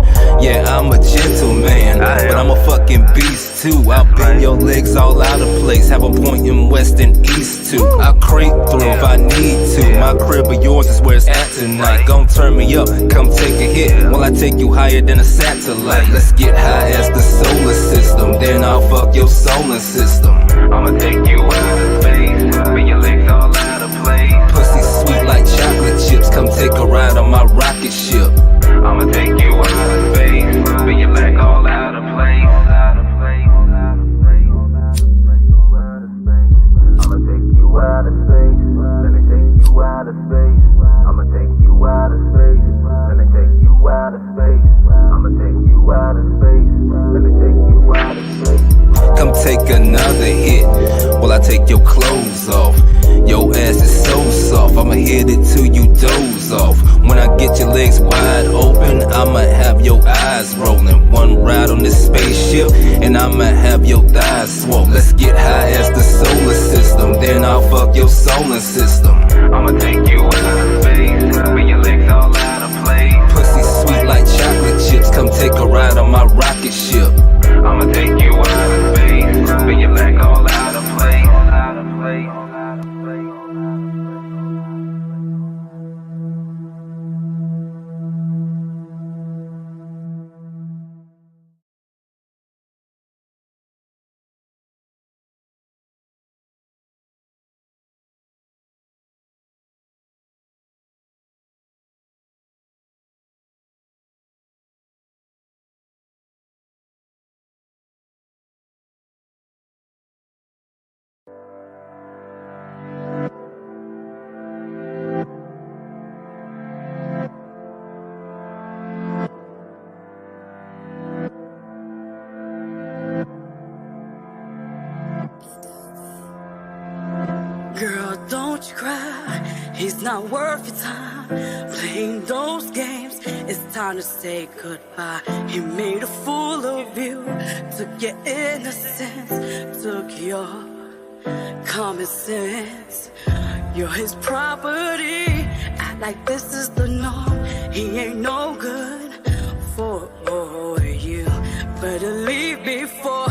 Yeah, I'm a gentleman, but I'm a fucking beast too. I'll bend your legs all out of place, have them pointing west and east too. I'll creep through if I need to. My crib or yours is where it's at tonight. Gon' turn me up, come take a hit while I take you higher than a satellite. Let's get high as the solar system, then I'll fuck your solar system. I'ma take you out of space, bring your legs all out of place. Pussy sweet like chocolate chips, come take a ride on my rocket ship. I'ma take you out of space, bring your back all out of place. I'ma take you out of space, let me take you out of space. I'ma take you out of space, let me take you out of space. I'ma take you out of space, let me take you out of space. Come take another hit while I take your clothes off. Your ass is so soft, I'ma hit it till you doze off. When I get your legs wide open, I'ma have your eyes rolling. One ride on this spaceship, and I'ma have your thighs swole. Let's get high as the solar system, then I'll fuck your solar system. I'ma take you out of space, bring your legs all out of place. Pussy sweet like chocolate chips, come take a ride on my rocket ship. I'ma take you out of space, bring your back all out of place. Out of place. Girl, don't you cry, he's not worth your time. Playing those games, it's time to say goodbye. He made a fool of you, took your innocence, took your common sense. You're his property, act like this is the norm. He ain't no good for you. Better leave before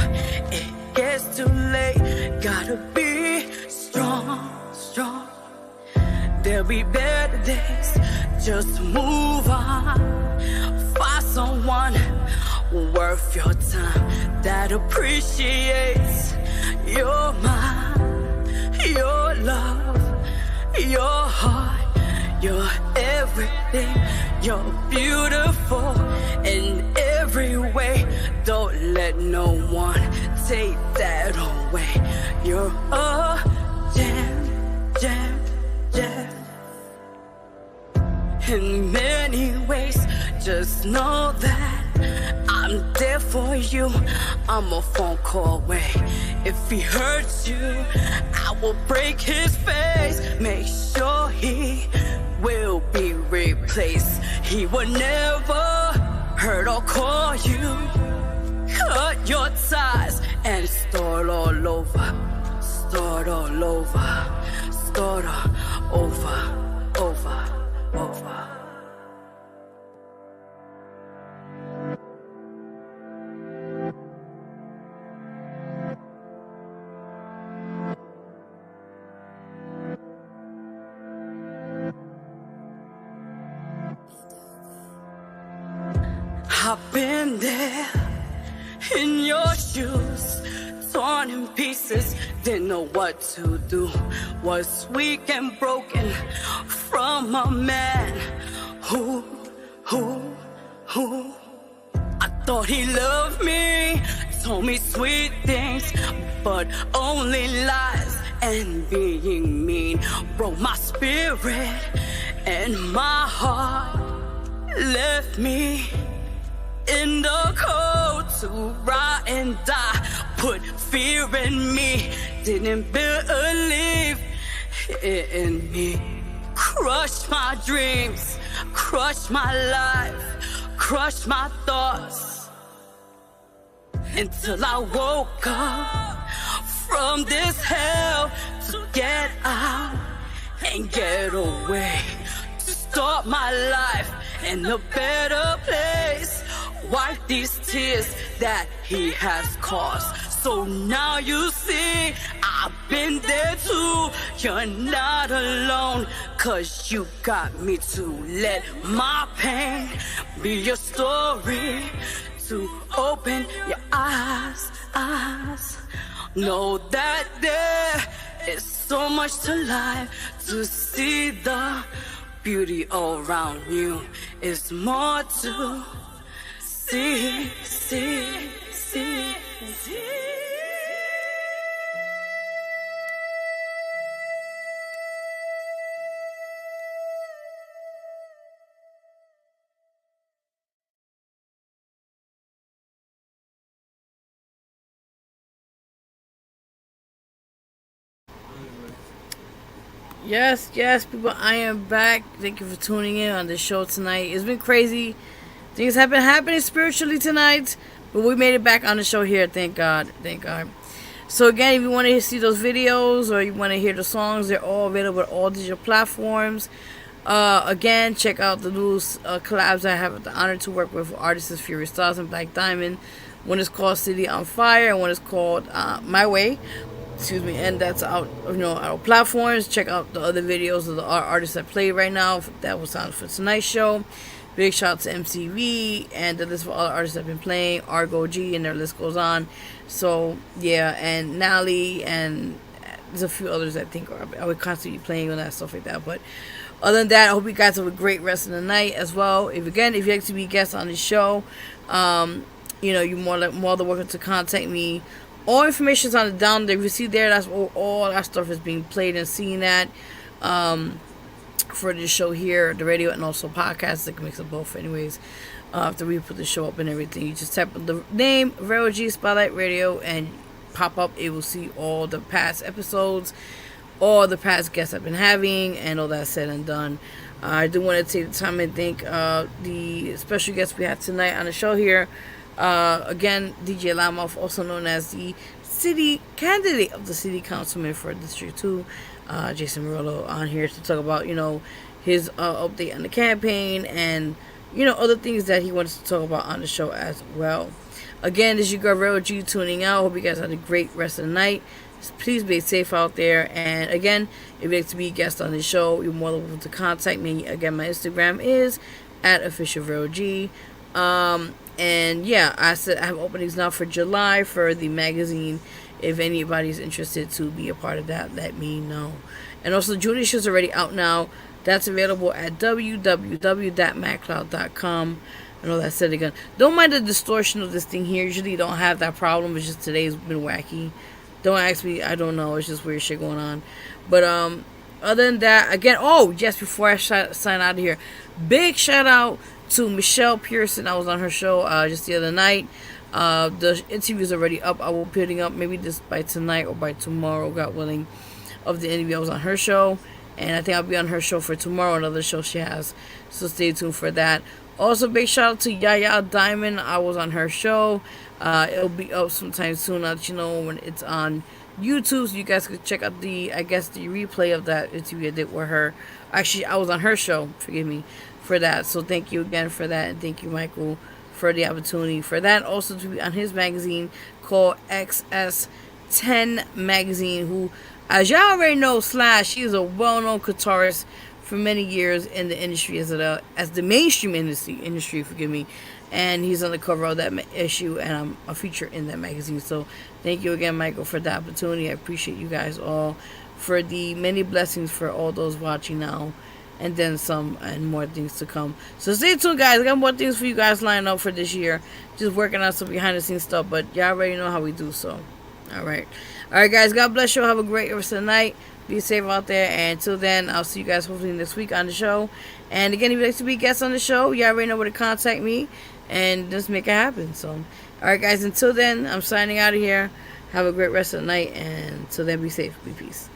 it gets too late. Gotta be strong. There'll be better days, just move on. Find someone worth your time that appreciates your mind, your love, your heart, your everything. You're beautiful in every way. Don't let no one take that away. You're a gem. In many ways, just know that I'm there for you. I'm a phone call away. If he hurts you, I will break his face. Make sure he will be replaced. He will never hurt or call you. Cut your ties and start all over. Start all over. Start all over. Over. I've been there in your shoes, torn in pieces, didn't know what to do. Was weak and broken from a man who I thought he loved me, told me sweet things, but only lies and being mean broke my spirit and my heart, left me in the cold to rot and die. Put fear in me, didn't believe in me. Crushed my dreams, crushed my life, crushed my thoughts until I woke up from this hell to get out and get away, to start my life in a better place. Wipe these tears that he has caused. So now you see, I've been there too. You're not alone, 'cause you got me to let my pain be your story, to open your eyes. Know that there is so much to life, to see the beauty all around you. Is more to see. Yes, people, I am back. Thank you for tuning in on the show tonight. It's been crazy. Things have been happening spiritually tonight, but we made it back on the show here. Thank God. So again, if you want to see those videos or you want to hear the songs, they're all available at all digital platforms. Again, check out the new collabs I have the honor to work with artists Fury Stars and Black Diamond. One is called City on Fire, and one is called My Way. And that's out, our platforms. Check out the other videos of the artists that play right now. That was on for tonight's show. Big shout out to MCV and the list of all the artists that have been playing, Argo G, and their list goes on. So yeah, and Nally, and there's a few others I think I would constantly be playing on that, stuff like that. But other than that, I hope you guys have a great rest of the night as well. If you'd like to be guests on the show, you're more than welcome to contact me. All information is on the down there. If you see there, that's all that stuff is being played and seen at for the show here, the radio, and also podcasts. Like a mix of both, anyways. After we put the show up and everything, you just type in the name Vero G Spotlight Radio and pop up. It will see all the past episodes, all the past guests I've been having, and all that said and done. I do want to take the time and thank the special guest we had tonight on the show here. Again, DJ Lamoff, also known as the city candidate of the city councilman for District 2, Jason Murillo, on here to talk about, his update on the campaign and, other things that he wants to talk about on the show as well. Again, this is your girl Vero G tuning out. Hope you guys had a great rest of the night. Please be safe out there. And again, if you'd like to be a guest on the show, you're more than welcome to contact me. Again, my Instagram is @officialverog. And yeah, I said I have openings now for July for the magazine. If anybody's interested to be a part of that, let me know. And also, Junior Show's already out now. That's available at www.macloud.com. I know that said again. Don't mind the distortion of this thing here. Usually don't have that problem. It's just today's been wacky. Don't ask me. I don't know. It's just weird shit going on. But other than that, again, before I sign out of here, big shout out to Michelle Pearson. I was on her show just the other night. The interview's already up. I will be putting up maybe this by tonight or by tomorrow, God willing, of the interview. I was on her show, and I think I'll be on her show for tomorrow, another show she has. So stay tuned for that. Also, big shout out to Yaya Diamond. I was on her show. It'll be up sometime soon. I'll let you know when it's on YouTube, so you guys could check out the replay of that interview I did with her. Actually, I was on her show. Forgive me for that. So thank you again for that, and thank you, Michael, for the opportunity for that. Also to be on his magazine called XS10 Magazine, who, as y'all already know, Slash, he is a well-known guitarist for many years in the industry as the mainstream industry, forgive me. And he's on the cover of that issue, and I'm a feature in that magazine. So thank you again, Michael, for the opportunity. I appreciate you guys all for the many blessings for all those watching now, and then some and more things to come. So stay tuned, guys. I got more things for you guys lined up for this year. Just working on some behind the scenes stuff, but y'all already know how we do. So all right, guys, God bless you. Have a great rest of the night. Be safe out there, and until then, I'll see you guys hopefully next week on the show. And again, if you'd like to be guests on the show, you already know where to contact me, and just make it happen. So alright, guys, until then, I'm signing out of here. Have a great rest of the night, and until then, be safe, be peace.